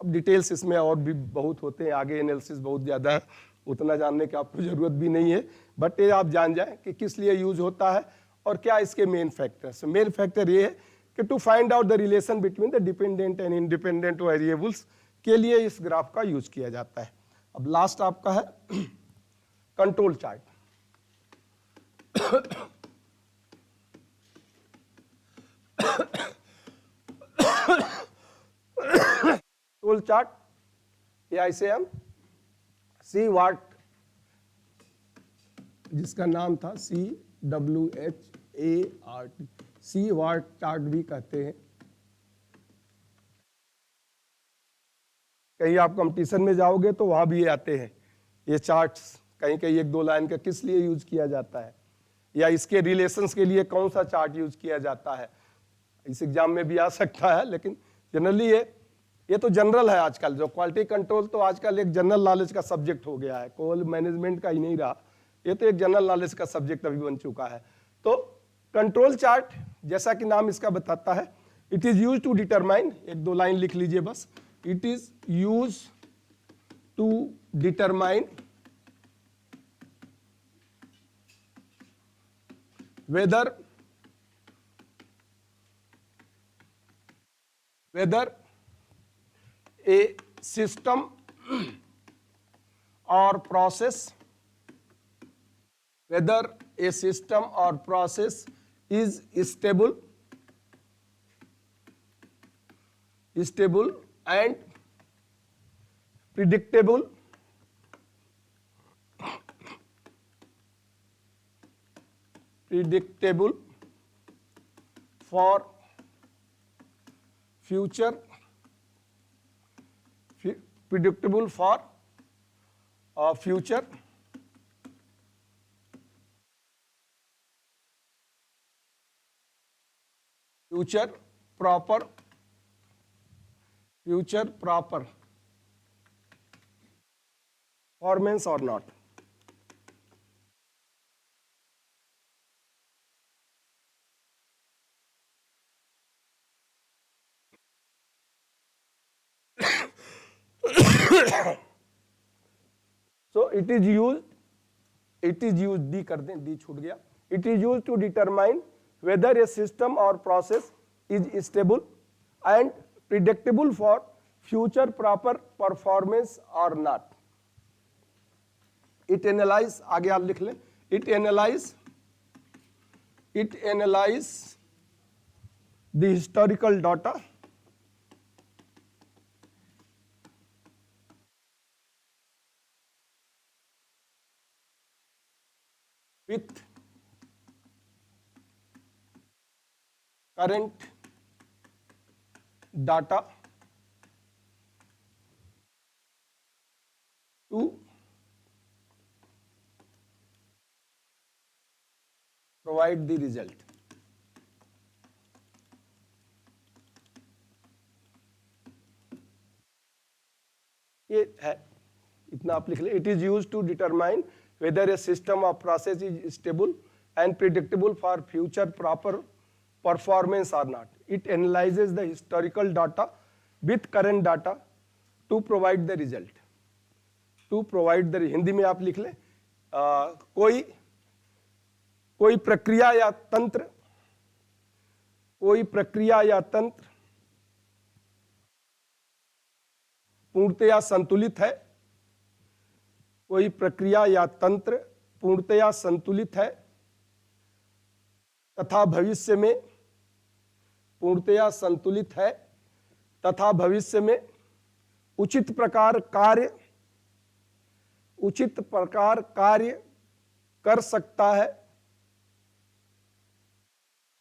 A: अब डिटेल्स इसमें और भी बहुत होते हैं, आगे एनालिसिस बहुत ज़्यादा है, उतना जानने की आपको ज़रूरत भी नहीं है, बट ये आप जान जाएं कि किस लिए यूज होता है और क्या इसके मेन फैक्टर्स। मेन फैक्टर ये है कि to find out the relation between the dependent and independent variables के लिए इस ग्राफ का यूज किया जाता है। अब लास्ट आपका है कंट्रोल चार्ट। कंट्रोल चार्ट या इसे हम सी वाट, जिसका नाम था CWHART, सी वाट चार्ट भी कहते हैं। कहीं आप कंपटीशन में जाओगे तो वहां भी आते हैं ये चार्ट्स, कहीं कहीं 1-2 लाइन का किस लिए यूज किया जाता है या इसके रिलेशंस के लिए कौन सा चार्ट यूज किया जाता है, इस एग्जाम में भी आ सकता है। लेकिन जनरली ये तो जनरल है आजकल, जो क्वालिटी कंट्रोल तो आजकल एक जनरल नॉलेज का सब्जेक्ट हो गया है, केवल मैनेजमेंट का ही नहीं रहा, ये तो एक जनरल नॉलेज का सब्जेक्ट अभी बन चुका है। तो कंट्रोल चार्ट जैसा कि नाम इसका बताता है, it is use to determine, 1-2 line लिख लीजिए बस, it is use to determine whether a system or process is stable and predictable for future proper performance or not. So it is used, D कर दें, D छूट गया, it is used to determine whether a system or process is stable and predictable for future proper performance or not. It analyze, आगे आप लिख लें, it analyze the historical data with current data to provide the result. ये है, इतना आप लिख लें, it is used to determine whether a system or process is stable and predictable for future proper performance or not. It analyzes the historical data with current data to provide the result. To provide the, Hindi में आप लिख लें, कोई प्रक्रिया या तंत्र पूर्णतया संतुलित है, कोई प्रक्रिया या तंत्र पूर्णतया संतुलित है तथा भविष्य में पूर्णतया संतुलित है तथा भविष्य में उचित प्रकार कार्य कर सकता है,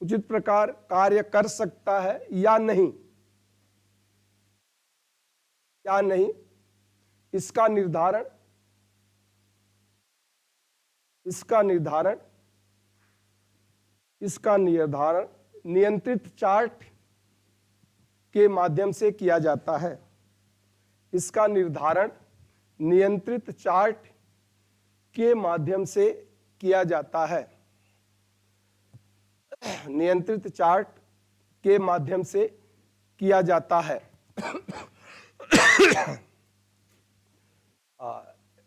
A: उचित प्रकार कार्य कर सकता है या नहीं, इसका निर्धारण नियंत्रित चार्ट के माध्यम से किया जाता है। इसका निर्धारण नियंत्रित चार्ट के माध्यम से किया जाता है। नियंत्रित चार्ट के माध्यम से किया जाता है।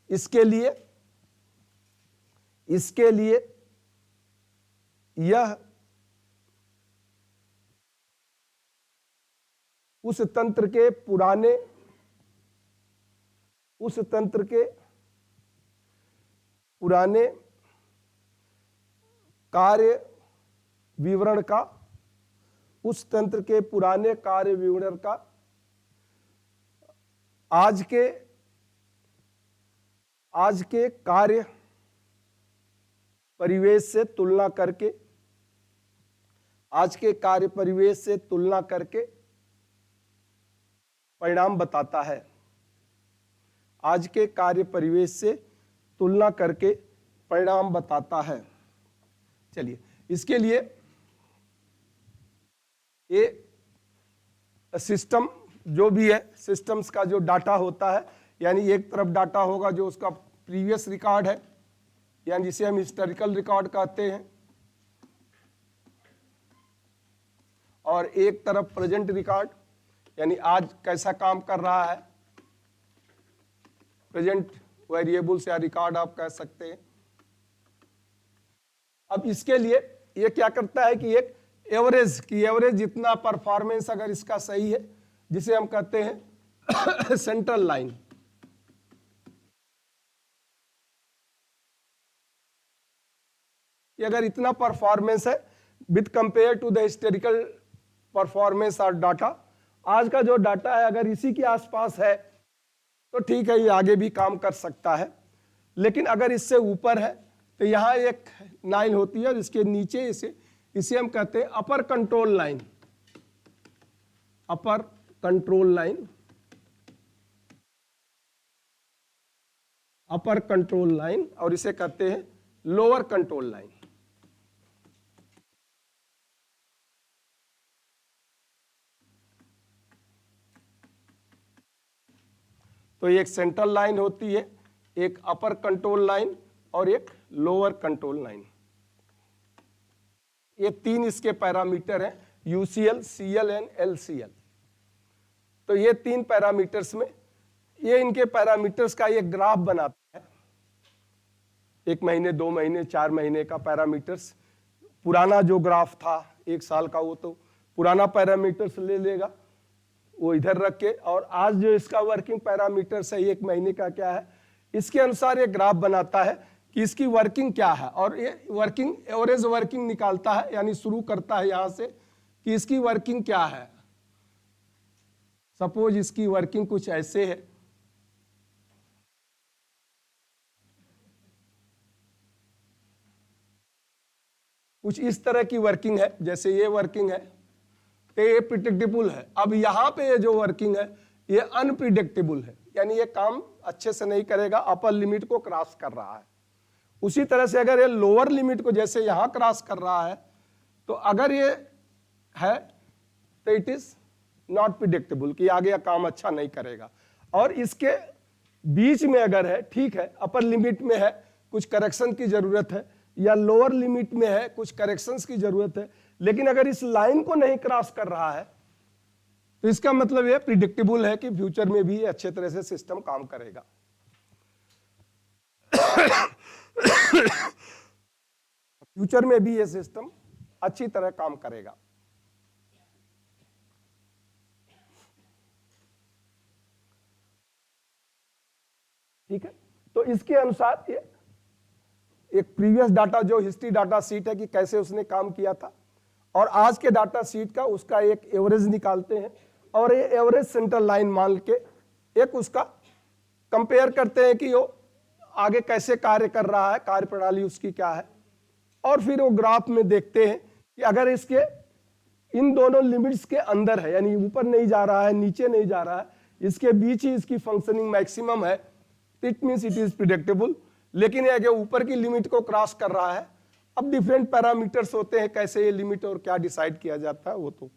A: इसके लिए यह उस तंत्र के पुराने कार्य विवरण का आज के कार्य परिवेश से तुलना करके परिणाम बताता है। आज के कार्य परिवेश से तुलना करके परिणाम बताता है। चलिए, इसके लिए ये सिस्टम जो भी है, सिस्टम्स का जो डाटा होता है, यानी एक तरफ डाटा होगा जो उसका प्रीवियस रिकॉर्ड है, यानी जिसे हम हिस्टोरिकल रिकॉर्ड कहते हैं, और एक तरफ प्रेजेंट रिकॉर्ड, यानी आज कैसा काम कर रहा है, प्रेजेंट वेरिएबल्स या रिकॉर्ड आप कह सकते हैं। अब इसके लिए ये क्या करता है कि एक एवरेज जितना परफॉर्मेंस अगर इसका सही है, जिसे हम कहते हैं सेंट्रल लाइन, कि अगर इतना परफॉर्मेंस है with compare to the historical performance और डाटा, आज का जो डाटा है अगर इसी के आसपास है तो ठीक है, ये आगे भी काम कर सकता है। लेकिन अगर इससे ऊपर है तो यहाँ एक लाइन होती है और इसके नीचे इसे हम कहते हैं अपर कंट्रोल लाइन, और इसे कहते हैं लोअर कंट्रोल लाइन। तो एक सेंट्रल लाइन होती है, एक अपर कंट्रोल लाइन और एक लोअर कंट्रोल लाइन। ये तीन इसके पैरामीटर हैं, UCL, CL एंड LCL। तो ये तीन पैरामीटर्स में, ये इनके पैरामीटर्स का एक ग्राफ बनाता है, 1 महीने 2 महीने 4 महीने का पैरामीटर्स। पुराना जो ग्राफ था 1 साल का, वो तो पुराना पैरामीटर्स ले लेगा, वो इधर रख के, और आज जो इसका वर्किंग पैरामीटर्स है 1 महीने का क्या है, इसके अनुसार ये ग्राफ बनाता है कि इसकी वर्किंग क्या है, और ये वर्किंग एवरेज वर्किंग निकालता है, यानी शुरू करता है यहां से कि इसकी वर्किंग क्या है। सपोज इसकी वर्किंग कुछ ऐसे है, कुछ इस तरह की वर्किंग है, जैसे ये वर्किंग है, तो ये प्रिडिक्टेबल है। अब यहाँ पे ये जो वर्किंग है ये अनप्रिडिक्टेबल है, यानी ये काम अच्छे से नहीं करेगा, अपर लिमिट को क्रॉस कर रहा है। उसी तरह से अगर ये लोअर लिमिट को जैसे यहाँ क्रॉस कर रहा है, तो अगर ये है तो इट इज नॉट प्रिडिक्टेबल, कि आगे काम अच्छा नहीं करेगा। और इसके बीच में अगर है, ठीक है, अपर लिमिट में है, कुछ करेक्शन की जरूरत है, या लोअर लिमिट में है, कुछ करेक्शंस की जरूरत है, लेकिन अगर इस लाइन को नहीं क्रॉस कर रहा है तो इसका मतलब ये प्रिडिक्टेबल है कि फ्यूचर में भी अच्छे तरह से सिस्टम काम करेगा। फ्यूचर में भी ये सिस्टम अच्छी तरह काम करेगा। ठीक है, तो इसके अनुसार ये एक प्रीवियस डाटा जो हिस्ट्री डाटा शीट है कि कैसे उसने काम किया था, और आज के डाटा शीट का उसका एक एवरेज निकालते हैं, और ये एवरेज सेंट्रल लाइन मान के एक उसका कंपेयर करते हैं कि वो आगे कैसे कार्य कर रहा है, कार्य प्रणाली उसकी क्या है, और फिर वो ग्राफ में देखते हैं कि अगर इसके इन दोनों लिमिट्स के अंदर है, यानी ऊपर नहीं जा रहा है नीचे नहीं जा रहा है, इसके बीच ही इसकी फंक्शनिंग मैक्सिमम है, it means it is predictable. लेकिन ये ऊपर की लिमिट को क्रॉस कर रहा है। अब डिफरेंट पैरामीटर्स होते हैं, कैसे ये लिमिट और क्या डिसाइड किया जाता है, वो तो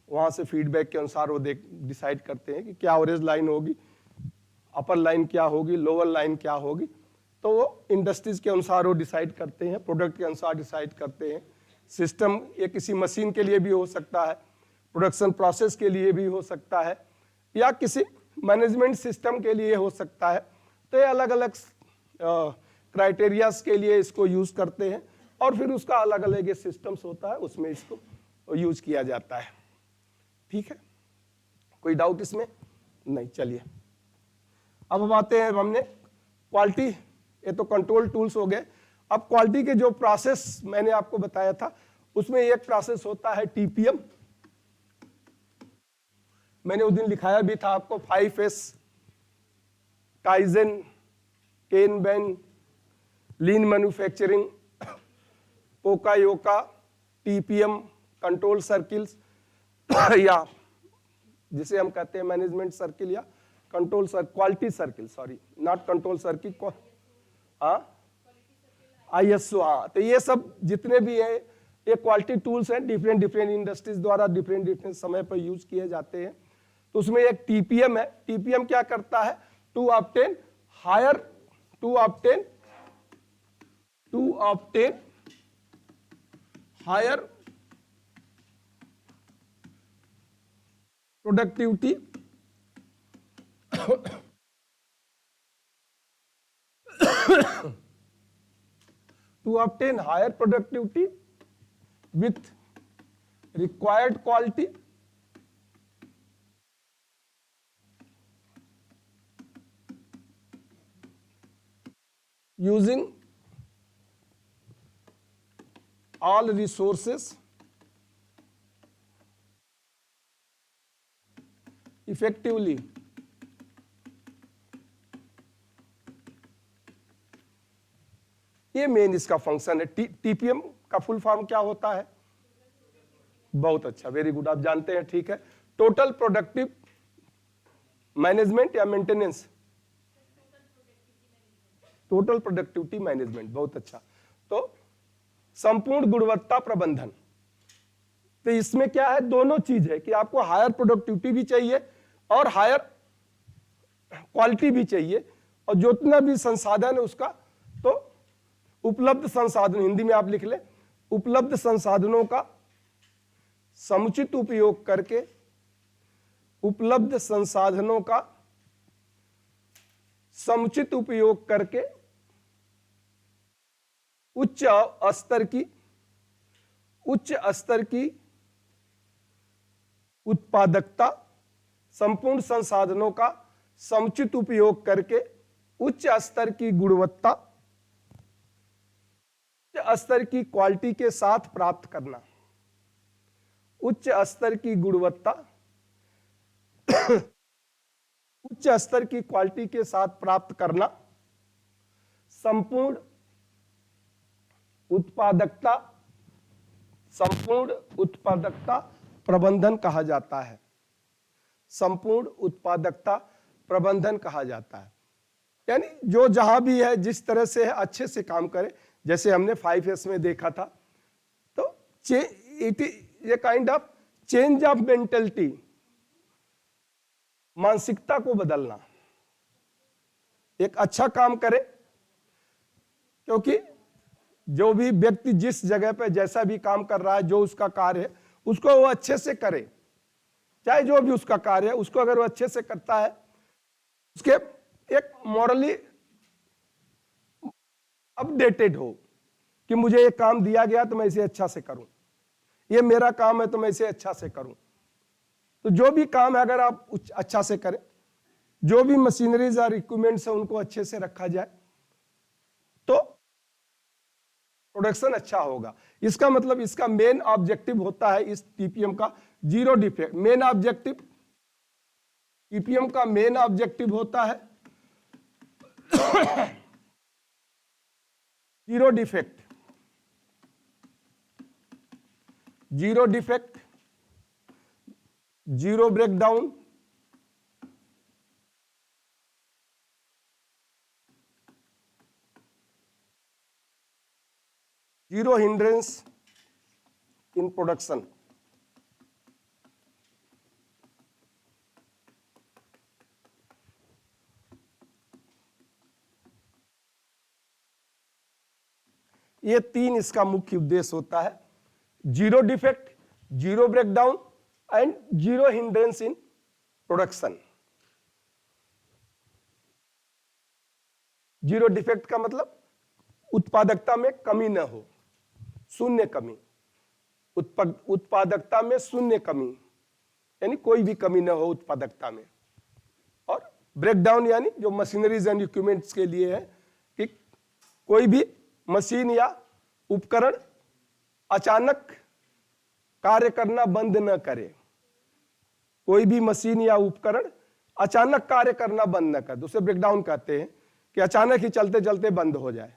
A: वहां से फीडबैक के अनुसार वो डिसाइड करते हैं कि क्या एवरेज लाइन होगी, अपर लाइन क्या होगी, लोअर लाइन क्या होगी। तो वो इंडस्ट्रीज के अनुसार वो डिसाइड करते हैं, प्रोडक्ट के अनुसार डिसाइड करते हैं। सिस्टम ये किसी मशीन के लिए भी हो सकता है, प्रोडक्शन प्रोसेस के लिए भी हो सकता है, या किसी मैनेजमेंट सिस्टम के लिए हो सकता है। तो ये अलग अलग क्राइटेरियाज के लिए इसको यूज करते हैं और फिर उसका अलग अलग सिस्टम्स होता है, उसमें इसको यूज किया जाता है। ठीक है, कोई डाउट इसमें? नहीं। चलिए अब हम आते हैं, हमने क्वालिटी, ये तो कंट्रोल टूल्स हो गए। अब क्वालिटी के जो प्रोसेस मैंने आपको बताया था, उसमें एक प्रोसेस होता है टीपीएम। मैंने उस दिन लिखाया भी था आपको 5S, kaizen, kanban, lean manufacturing, poka yoke, TPM, control circles या जिसे हम कहते हैं मैनेजमेंट सर्किल या control quality circle, sorry not control circle, ISO। हाँ, तो ये सब जितने भी है ये क्वालिटी टूल्स हैं, डिफरेंट डिफरेंट इंडस्ट्रीज द्वारा डिफरेंट डिफरेंट समय पर यूज किए जाते हैं। तो उसमें एक टीपीएम है। टीपीएम क्या करता है? To obtain higher productivity to obtain higher productivity with required quality using all resources effectively। ये मेन इसका फंक्शन है। टीपीएम का फुल फॉर्म क्या होता है? बहुत अच्छा, वेरी गुड, आप जानते हैं। ठीक है, टोटल प्रोडक्टिव मैनेजमेंट या मेंटेनेंस? टोटल प्रोडक्टिविटी मैनेजमेंट, बहुत अच्छा। तो संपूर्ण गुणवत्ता प्रबंधन, तो इसमें क्या है? दोनों चीज है कि आपको हायर प्रोडक्टिविटी भी चाहिए और हायर क्वालिटी भी चाहिए, और जितना भी संसाधन है उसका, तो उपलब्ध संसाधन, हिंदी में आप लिख ले, उपलब्ध संसाधनों का समुचित उपयोग करके, उपलब्ध संसाधनों का समुचित उपयोग करके उच्च स्तर की उत्पादकता, संपूर्ण संसाधनों का समुचित उपयोग करके उच्च स्तर की गुणवत्ता, उच्च स्तर की क्वालिटी के साथ प्राप्त करना। उच्च स्तर की गुणवत्ता उच्च स्तर की क्वालिटी के साथ प्राप्त करना, संपूर्ण उत्पादकता प्रबंधन कहा जाता है। संपूर्ण उत्पादकता प्रबंधन कहा जाता है, यानी जो जहां भी है जिस तरह से है अच्छे से काम करे। जैसे हमने 5S में देखा था, तो ये kind of change of mentality, मानसिकता को बदलना, एक अच्छा काम करे। क्योंकि जो भी व्यक्ति जिस जगह पे जैसा भी काम कर रहा है, जो उसका कार्य है उसको वो अच्छे से करे, चाहे जो भी उसका कार्य है उसको अगर वो अच्छे से करता है, उसके एक मॉरली अपडेटेड हो कि मुझे ये काम दिया गया तो मैं इसे अच्छा से करूं, ये मेरा काम है तो मैं इसे अच्छा से करूं। तो जो भी काम है अगर आप अच्छा से करें, जो भी मशीनरीज और इक्विपमेंट्स है उनको अच्छे से रखा जाए, तो प्रोडक्शन अच्छा होगा। इसका मतलब इसका मेन ऑब्जेक्टिव होता है इस टीपीएम का zero defect. Main objective TPM का मेन ऑब्जेक्टिव होता है zero defect, zero defect, zero breakdown, zero hindrance in production. ये तीन इसका मुख्य उद्देश्य होता है, zero defect, zero breakdown and zero hindrance in production. Zero defect का मतलब उत्पादकता में कमी न हो, शून्य कमी, उत्पादकता में शून्य कमी, यानी कोई भी कमी न हो उत्पादकता में। और ब्रेकडाउन यानी जो मशीनरीज एंड इक्विपमेंट्स के लिए है कि कोई भी मशीन या उपकरण अचानक कार्य करना बंद न करे, कोई भी मशीन या उपकरण अचानक कार्य करना बंद न करे, उसे ब्रेकडाउन कहते हैं कि अचानक ही चलते चलते बंद हो जाए।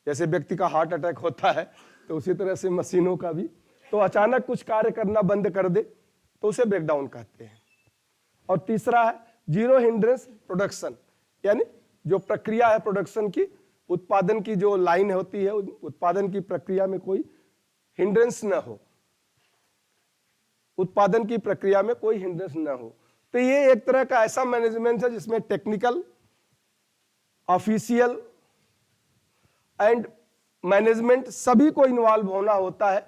A: जैसे व्यक्ति का हार्ट अटैक होता है तो उसी तरह से मशीनों का भी, तो अचानक कुछ कार्य करना बंद कर दे तो उसे ब्रेकडाउन कहते हैं। और तीसरा है जीरो हिंड्रेंस प्रोडक्शन, यानी जो प्रक्रिया है प्रोडक्शन की, उत्पादन की जो लाइन होती है, उत्पादन की प्रक्रिया में कोई हिंड्रेंस न हो, उत्पादन की प्रक्रिया में कोई हिंड्रेंस न हो। तो ये एक तरह का ऐसा मैनेजमेंट है जिसमें टेक्निकल, ऑफिशियल एंड मैनेजमेंट सभी को इन्वॉल्व होना होता है,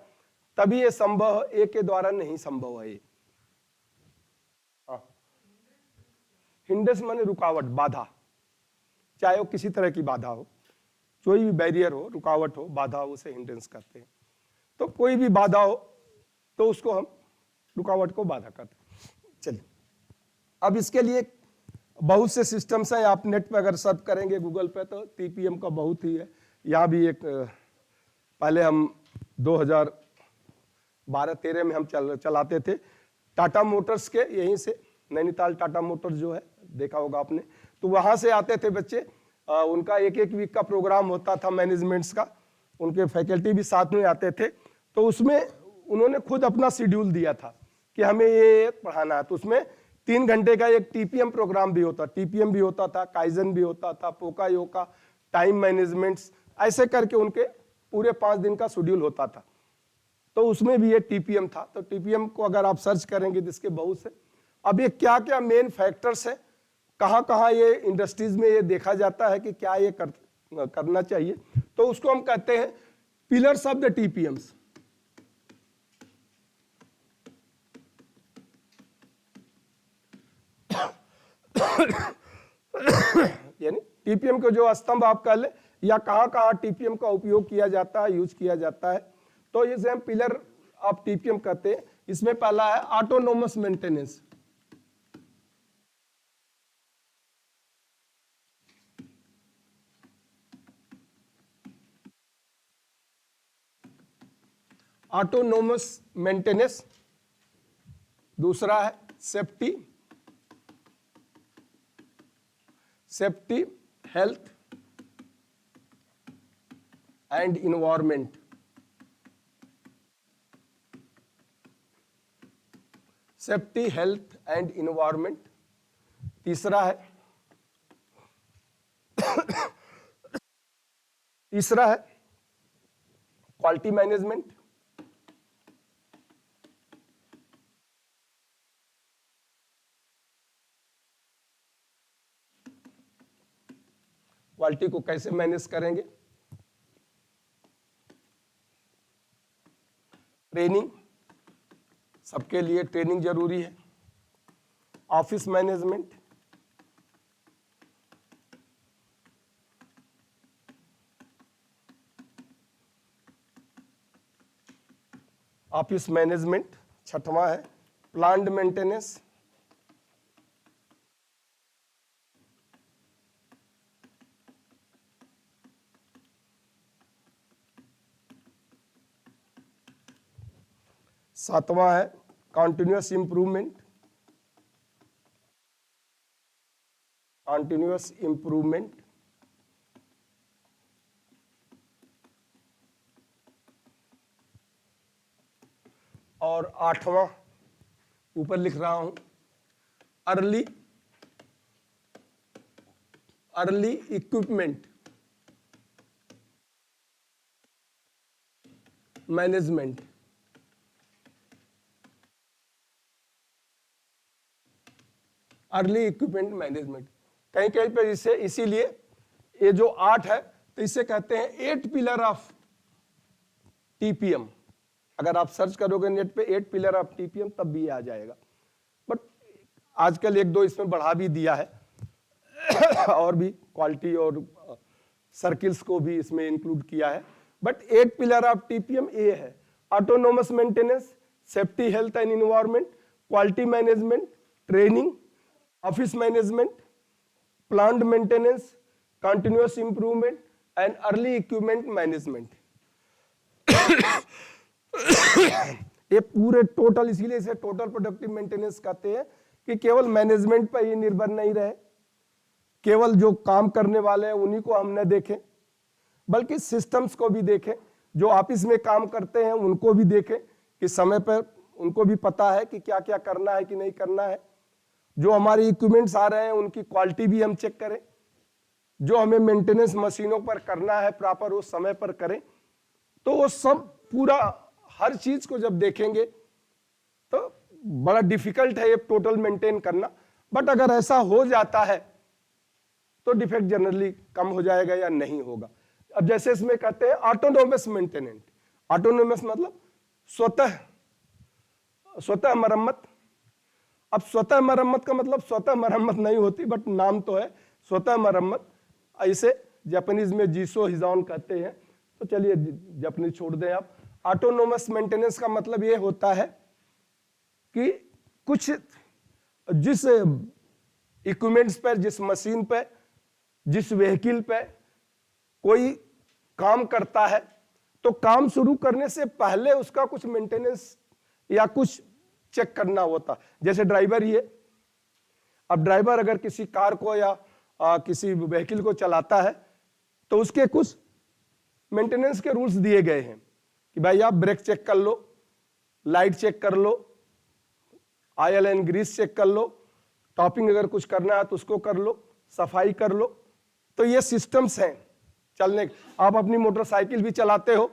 A: तभी ये संभव, एक के द्वारा नहीं संभव है। हिंड्रेंस माने रुकावट, बाधा, चाहे वो किसी तरह की बाधा हो, कोई भी बैरियर हो, रुकावट हो, बाधा हो, उसे हिंड्रेंस कहते हैं। तो कोई भी बाधा हो तो उसको हम रुकावट को बाधा कहते हैं। चलिए, अब इसके लिए बहुत से सिस्टम्स हैं, आप नेट पे अगर सर्च करेंगे गूगल पे तो टीपीएम का बहुत ही है। यहाँ भी एक पहले हम 2012-13 में हम चलाते थे टाटा मोटर्स के, यहीं से नैनीताल टाटा मोटर्स जो है देखा होगा आपने, तो वहाँ से आते थे बच्चे, उनका एक वीक का प्रोग्राम होता था मैनेजमेंट्स का, उनके फैकल्टी भी साथ में आते थे। तो उसमें उन्होंने खुद अपना शेड्यूल दिया था कि हमें ये पढ़ाना है, तो उसमें 3 घंटे का एक टीपीएम प्रोग्राम भी होता, टीपीएम भी होता था, काइजन भी होता था, पोका योका, टाइम मैनेजमेंट्स, ऐसे करके उनके पूरे 5 दिन का शेड्यूल होता था। तो उसमें भी ये टीपीएम था। तो टीपीएम को अगर आप सर्च करेंगे तो इसके बहुत से, अब ये क्या क्या मेन फैक्टर्स है, कहाँ कहाँ ये इंडस्ट्रीज में ये देखा जाता है कि क्या ये करना चाहिए, तो उसको हम कहते हैं पिलर्स ऑफ द टीपीएम्स। यानी टीपीएम को जो स्तंभ आप कह ले, या कहाँ कहाँ टीपीएम का उपयोग किया जाता है, यूज किया जाता है, तो इसे हम पिलर ऑफ टीपीएम कहते हैं। इसमें पहला है ऑटोनोमस मेंटेनेंस। Autonomous maintenance. दूसरा है safety, safety, health and environment. Safety, health and environment. तीसरा है क्वालिटी मैनेजमेंट। क्वालिटी को कैसे मैनेज करेंगे। ट्रेनिंग, सबके लिए ट्रेनिंग जरूरी है। Office management, office management. छठवां है प्लांट मेंटेनेंस। सातवां है कॉन्टिन्यूअस इंप्रूवमेंट, कॉन्टिन्यूअस इंप्रूवमेंट। और आठवां ऊपर लिख रहा हूं early equipment management. Early equipment management कहीं कहीं पर इसे, इसीलिए ये जो 8 है तो इसे कहते हैं 8 पिलर ऑफ टीपीएम। अगर आप सर्च करोगे नेट पे 8 पिलर ऑफ टीपीएम तब भी आ जाएगा, बट आजकल 1-2 इसमें बढ़ा भी दिया है और भी क्वालिटी और सर्किल्स को भी इसमें इंक्लूड किया है। बट 8 पिलर ऑफ टीपीएम ये है: autonomous maintenance, safety, health and environment, quality management, training, office management, plant maintenance, continuous improvement and early equipment management. ये पूरे टोटल, इसीलिए इसे टोटल प्रोडक्टिव मेंटेनेंस कहते हैं कि केवल मैनेजमेंट पर ही निर्भर नहीं रहे, केवल जो काम करने वाले हैं उन्हीं को हम न देखें, बल्कि सिस्टम्स को भी देखें, जो ऑफिस में काम करते हैं उनको भी देखें कि समय पर उनको भी पता है कि क्या क्या करना है कि नहीं करना है। जो हमारे इक्विपमेंट्स आ रहे हैं उनकी क्वालिटी भी हम चेक करें, जो हमें मेंटेनेंस मशीनों पर करना है प्रॉपर उस समय पर करें। तो वो सब पूरा हर चीज को जब देखेंगे तो बड़ा डिफिकल्ट है ये टोटल मेंटेन करना। बट अगर ऐसा हो जाता है तो डिफेक्ट जनरली कम हो जाएगा या नहीं होगा। अब जैसे इसमें कहते हैं ऑटोनोमस मेंटेनेंट, ऑटोनोमस मतलब स्वतः मरम्मत। अब स्वतः मरम्मत का मतलब स्वतः मरम्मत नहीं होती, बट नाम तो है स्वतः मरम्मत। ऐसे जापानीज में जीसो हिजान कहते हैं, तो चलिए जापानीज छोड़ दें आप। ऑटोनोमस मेंटेनेंस का मतलब ये होता है कि कुछ जिस इक्विपमेंट्स पर, जिस मशीन पे, जिस व्हीकल पे कोई काम करता है तो काम शुरू करने से पहले उसका कुछ मेंटेनेंस या कुछ चेक करना होता। जैसे ड्राइवर ही है, अब ड्राइवर अगर किसी कार को या किसी व्हीकल को चलाता है तो उसके कुछ मेंटेनेंस के रूल्स दिए गए हैं कि भाई आप ब्रेक चेक कर लो, लाइट चेक कर लो, ऑयल एंड ग्रीस चेक कर लो, टॉपिंग अगर कुछ करना है तो उसको कर लो, सफाई कर लो। तो ये सिस्टम्स हैं चलने। आप अपनी मोटरसाइकिल भी चलाते हो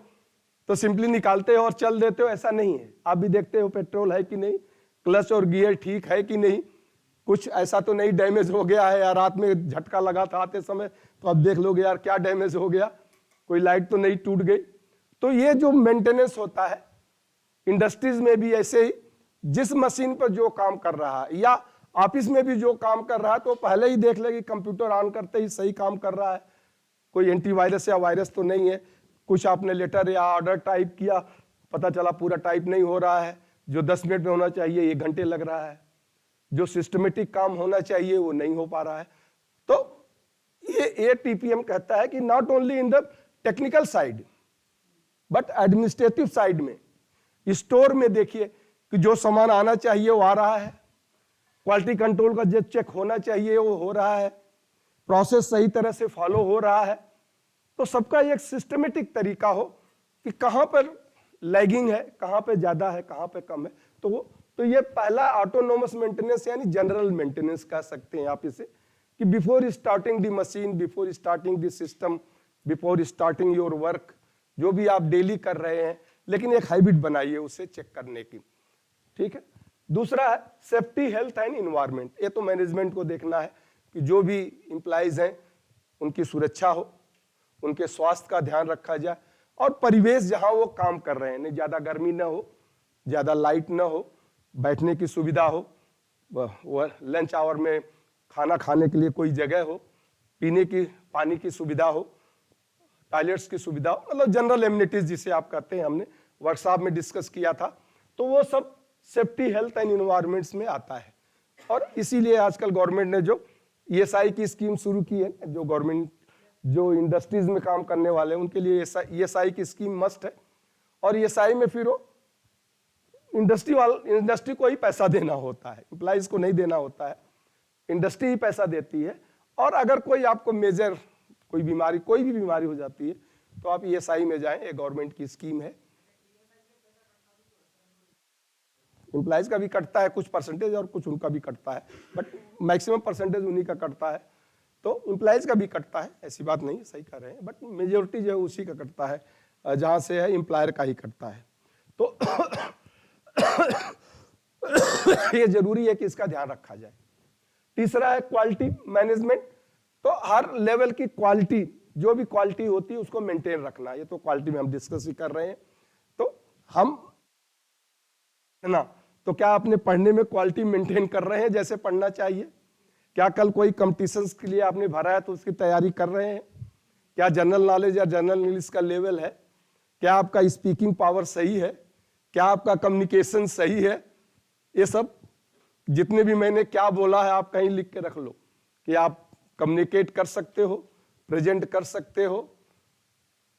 A: तो सिंपली निकालते हो और चल देते हो, ऐसा नहीं है। आप भी देखते हो पेट्रोल है कि नहीं, क्लच और गियर ठीक है कि नहीं, कुछ ऐसा तो नहीं डैमेज हो गया है, या रात में झटका लगा था आते समय तो आप देख लोगे यार क्या डैमेज हो गया, कोई लाइट तो नहीं टूट गई। तो ये जो मेंटेनेंस होता है इंडस्ट्रीज में भी ऐसे ही, जिस मशीन पर जो काम कर रहा है या ऑफिस में भी जो काम कर रहा है तो पहले ही देख ले कि कंप्यूटर ऑन करते ही सही काम कर रहा है, कोई एंटीवायरस या वायरस तो नहीं है। कुछ आपने लेटर या ऑर्डर टाइप किया, पता चला पूरा टाइप नहीं हो रहा है, जो 10 मिनट में होना चाहिए 1 घंटे लग रहा है, जो सिस्टमेटिक काम होना चाहिए वो नहीं हो पा रहा है। तो ये टीपीएम कहता है कि not only in the technical side but administrative side में, स्टोर में देखिए कि जो सामान आना चाहिए वो आ रहा है, क्वालिटी कंट्रोल का जो चेक होना चाहिए वो हो रहा है, प्रोसेस सही तरह से फॉलो हो रहा है। तो सबका एक सिस्टमेटिक तरीका हो कि कहां पर लैगिंग है, कहां पे ज्यादा है, कहां पे कम है। तो ये पहला ऑटोनोमस मेंटेनेंस यानी जनरल मेंटेनेंस कह सकते हैं आप इसे, कि before starting the machine, before starting the system, before starting your work, जो भी आप डेली कर रहे हैं, लेकिन एक हैबिट बनाइए उसे चेक करने की। ठीक है। दूसरा है सेफ्टी, हेल्थ एंड इन्वायरमेंट। ये तो मैनेजमेंट को देखना है कि जो भी एम्प्लॉइज हैं उनकी सुरक्षा हो, उनके स्वास्थ्य का ध्यान रखा जाए, और परिवेश जहां वो काम कर रहे हैं, नहीं ज्यादा गर्मी ना हो, ज्यादा लाइट ना हो, बैठने की सुविधा हो, वह लंच आवर में खाना खाने के लिए कोई जगह हो, पीने की पानी की सुविधा हो, टॉयलेट्स की सुविधा हो, मतलब जनरल एमिनिटीज जिसे आप कहते हैं, हमने वर्कशॉप में डिस्कस किया था। तो वो सब सेफ्टी, हेल्थ एंड इन्वायरमेंट्स में आता है। और इसीलिए आजकल गवर्नमेंट ने जो ESI की स्कीम शुरू की है, जो गवर्नमेंट जो इंडस्ट्रीज में काम करने वाले हैं उनके लिए ESI की स्कीम मस्ट है। और ESI में फिर वो इंडस्ट्री को ही पैसा देना होता है, एम्प्लॉइज को नहीं देना होता है, इंडस्ट्री ही पैसा देती है। और अगर कोई आपको मेजर कोई बीमारी, कोई भी बीमारी हो जाती है तो आप ESI में जाएं, ये गवर्नमेंट की स्कीम है। एम्प्लॉइज का भी कटता है कुछ परसेंटेज और कुछ उनका भी कटता है, बट मैक्सिमम परसेंटेज उन्हीं का कटता है। तो एम्प्लॉइज का भी कटता है, ऐसी बात नहीं, सही कर रहे हैं, बट मेजोरिटी जो है उसी का कटता है, जहां से है एम्प्लॉयर का ही कटता है। तो ये जरूरी है कि इसका ध्यान रखा जाए। तीसरा है क्वालिटी मैनेजमेंट। तो हर लेवल की क्वालिटी, जो भी क्वालिटी होती है उसको मेंटेन रखना, ये तो क्वालिटी में हम डिस्कस ही कर रहे हैं। तो हम है ना, तो क्या आपने पढ़ने में क्वालिटी मेंटेन कर रहे हैं जैसे पढ़ना चाहिए? क्या कल कोई कंपटीशंस के लिए आपने भरा है तो उसकी तैयारी कर रहे हैं? क्या जनरल नॉलेज या जनरल इंग्लिश का लेवल है, क्या आपका स्पीकिंग पावर सही है, क्या आपका कम्युनिकेशन सही है। ये सब जितने भी मैंने क्या बोला है आप कहीं लिख के रख लो कि आप कम्युनिकेट कर सकते हो, प्रेजेंट कर सकते हो,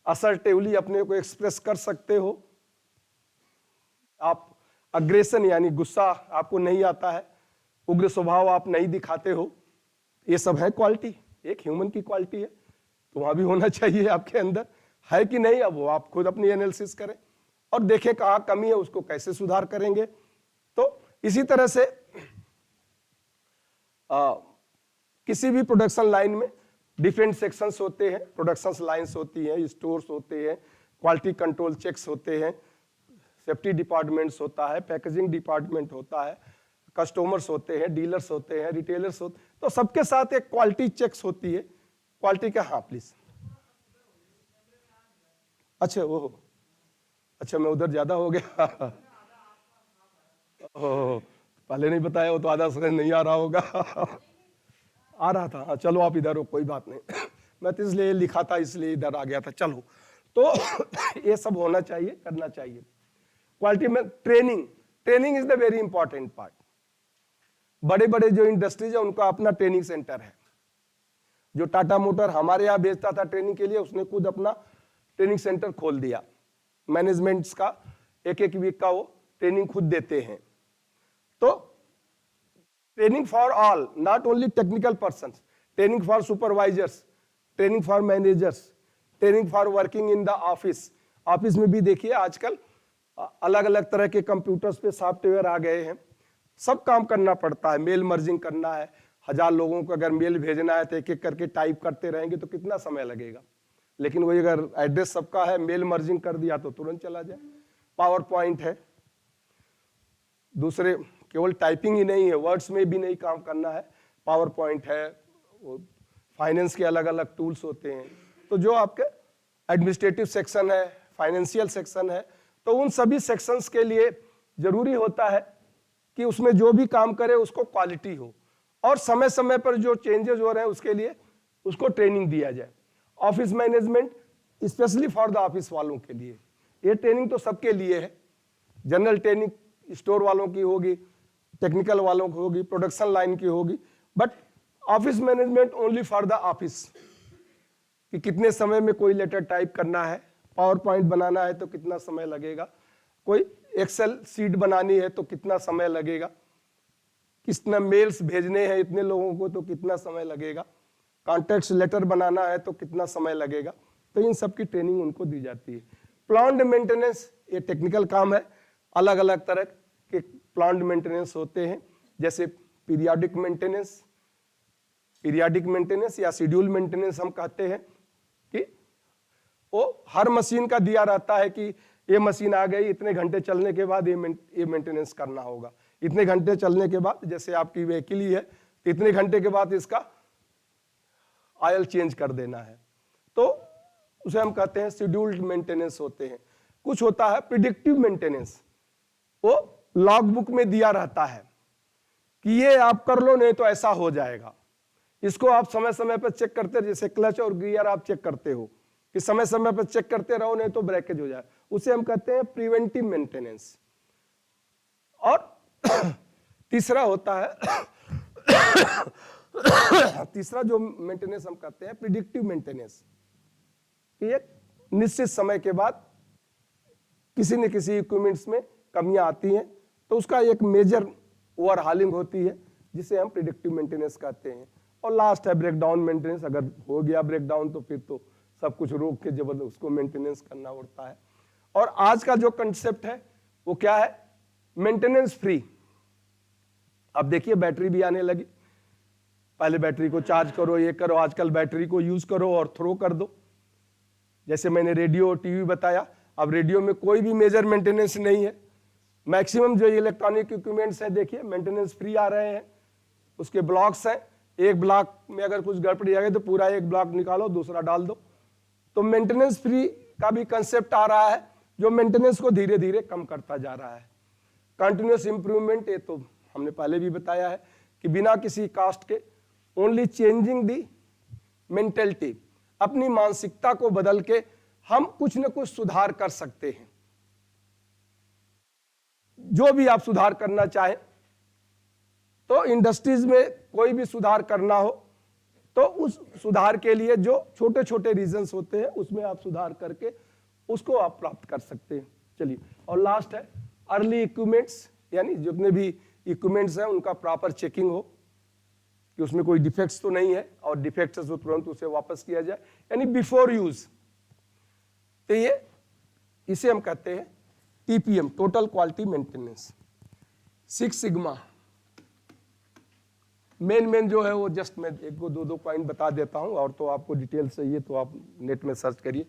A: असर्टिवली अपने को एक्सप्रेस कर सकते हो, आप अग्रेशन यानी गुस्सा आपको नहीं आता है, उग्र स्वभाव आप नहीं दिखाते हो। ये सब है क्वालिटी, एक ह्यूमन की क्वालिटी है, तो वहां भी होना चाहिए आपके अंदर है कि नहीं। अब वो आप खुद अपनी एनालिसिस करें और देखें कहाँ कमी है, उसको कैसे सुधार करेंगे। तो इसी तरह से किसी भी प्रोडक्शन लाइन में डिफरेंट सेक्शंस होते हैं, प्रोडक्शन लाइंस होती हैं, स्टोर्स होते हैं, क्वालिटी कंट्रोल चेक्स होते हैं, सेफ्टी डिपार्टमेंट्स होता है, पैकेजिंग डिपार्टमेंट होता है, कस्टमर्स होते हैं, डीलर्स होते हैं, रिटेलर्स होते हैं। तो सबके साथ एक क्वालिटी चेक्स होती है। क्वालिटी का, हाँ प्लीज। अच्छा वो, अच्छा मैं उधर ज्यादा हो गया ओह, पहले नहीं बताया, वो तो आधा समझ नहीं आ रहा होगा आ रहा था। हाँ चलो आप इधर हो, कोई बात नहीं मैं तो इसलिए लिखा था इसलिए इधर आ गया था। चलो तो ये सब होना चाहिए, करना चाहिए। क्वालिटी में training is the very important part. बड़े बड़े जो इंडस्ट्रीज है उनका अपना ट्रेनिंग सेंटर है। जो टाटा मोटर हमारे यहाँ भेजता था ट्रेनिंग के लिए, उसने खुद अपना ट्रेनिंग सेंटर खोल दिया। मैनेजमेंट्स का एक वीक का वो ट्रेनिंग खुद देते हैं। तो training for all, not only technical person, training for supervisors, training for managers, training for working in the office. Office में भी देखिए आजकल अलग अलग तरह के कंप्यूटर्स पे सॉफ्टवेयर आ गए हैं, सब काम करना पड़ता है। मेल मर्जिंग करना है, 1000 लोगों को अगर मेल भेजना है तो एक एक करके टाइप करते रहेंगे तो कितना समय लगेगा। लेकिन वही अगर एड्रेस सबका है, मेल मर्जिंग कर दिया तो तुरंत चला जाए। पावर पॉइंट है, दूसरे केवल टाइपिंग ही नहीं है, वर्ड्स में भी नहीं काम करना है, पावर पॉइंट है, फाइनेंस के अलग अलग टूल्स होते हैं। तो जो आपके एडमिनिस्ट्रेटिव सेक्शन है, फाइनेंशियल सेक्शन है, तो उन सभी सेक्शंस के लिए जरूरी होता है कि उसमें जो भी काम करे उसको क्वालिटी हो, और समय समय पर जो चेंजेस हो रहे हैं उसके लिए उसको ट्रेनिंग दिया जाए। Office management specially for the office वालों के लिए, ये ट्रेनिंग तो सबके लिए है। जनरल ट्रेनिंग स्टोर वालों की होगी, टेक्निकल वालों की होगी, प्रोडक्शन लाइन की होगी, but office management only for the office. कि कितने समय में कोई लेटर टाइप करना है, पावर पॉइंट बनाना है तो कितना समय लगेगा, कोई एक्सेल सीट बनानी है तो कितना समय लगेगा, कितना मेल्स भेजने हैं इतने लोगों को तो कितना समय लगेगा, कॉन्टैक्ट लेटर बनाना है तो कितना समय लगेगा। तो इन सब की ट्रेनिंग उनको दी जाती है। प्लांट मेंटेनेंस ये टेक्निकल काम है, अलग अलग तरह के प्लांट मेंटेनेंस होते हैं, जैसे पीरियाडिक मेंटेनेंस या शेड्यूल मेंटेनेंस हम कहते हैं कि वो हर मशीन का दिया रहता है कि ये मशीन आ गई, इतने घंटे चलने के बाद ये मेंटेनेंस करना होगा, इतने घंटे चलने के बाद, जैसे आपकी व्हीकल ही है तो इतने घंटे के बाद इसका ऑयल चेंज कर देना है। तो उसे हम कहते हैं शेड्यूल्ड मेंटेनेंस होते हैं। कुछ होता है प्रिडिक्टिव मेंटेनेंस, वो लॉग बुक में दिया रहता है कि ये आप कर लो नहीं तो ऐसा हो जाएगा। इसको आप समय समय पर चेक करते, जैसे क्लच और गियर आप चेक करते हो कि समय समय पर चेक करते रहो नहीं तो ब्रेकेज हो जाए, उसे हम कहते हैं प्रिवेंटिव मेंटेनेंस। और तीसरा होता है तीसरा जो मेंटेनेंस हम कहते हैं प्रिडिक्टिव मेंटेनेंस। एक निश्चित समय के बाद किसी न किसी इक्विपमेंट्स में कमियां आती हैं तो उसका एक मेजर ओवरहालिंग होती है जिसे हम प्रिडिक्टिव मेंटेनेंस कहते हैं। और लास्ट है ब्रेकडाउन मेंटेनेंस, अगर हो गया ब्रेकडाउन तो फिर तो सब कुछ रोक के जबरदस्त उसको मेंटेनेंस करना पड़ता है। और आज का जो कंसेप्ट है वो क्या है, मेंटेनेंस फ्री। अब देखिए बैटरी भी आने लगी, पहले बैटरी को चार्ज करो ये करो, आजकल बैटरी को यूज करो और थ्रो कर दो। जैसे मैंने रेडियो और टीवी बताया, अब रेडियो में कोई भी मेजर मेंटेनेंस नहीं है। मैक्सिमम जो इलेक्ट्रॉनिक इक्विपमेंट्स हैं देखिए मेंटेनेंस फ्री आ रहे हैं, उसके ब्लॉक्स हैं, एक ब्लॉक में अगर कुछ गड़बड़ी आ गई तो पूरा एक ब्लॉक निकालो दूसरा डाल दो। तो मेंटेनेंस फ्री का भी कंसेप्ट आ रहा है जो मेंटेनेंस को धीरे धीरे कम करता जा रहा है। कंटिन्यूअस इंप्रूवमेंट, ये तो हमने पहले भी बताया है कि बिना किसी कास्ट के, ओनली चेंजिंग दी मेंटेलिटी। अपनी मानसिकता को बदल के हम कुछ न कुछ सुधार कर सकते हैं। जो भी आप सुधार करना चाहें, तो इंडस्ट्रीज में कोई भी सुधार करना हो तो उस सुधार के लिए जो छोटे छोटे रीजंस होते हैं उसमें आप सुधार करके उसको आप प्राप्त कर सकते हैं। चलिए, और लास्ट है अर्ली इक्विपमेंट्स, यानी जितने भी इक्विपमेंट्स हैं उनका प्रॉपर चेकिंग हो कि उसमें कोई डिफेक्ट्स तो नहीं है, और डिफेक्ट्स है तो तुरंत उसे वापस किया जाए, यानी बिफोर यूज। तो ये इसे हम कहते हैं TPM, total quality maintenance. 6 sigma men जो है वो जस्ट मैं एक को दो पॉइंट बता देता हूं, और तो आपको डिटेल चाहिए तो आप नेट में सर्च करिए।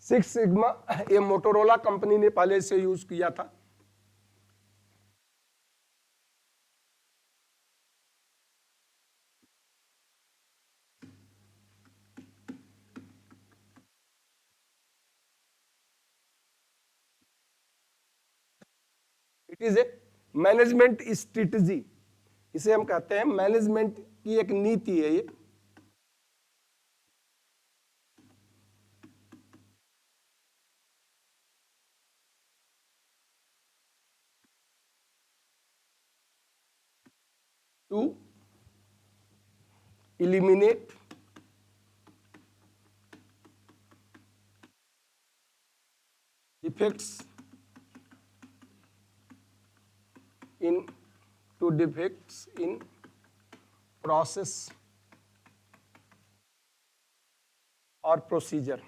A: 6 सिग्मा ये मोटोरोला कंपनी ने पहले से यूज किया था। It is A management strategy, इसे हम कहते हैं मैनेजमेंट की एक नीति है ये। To eliminate defects in process or procedure।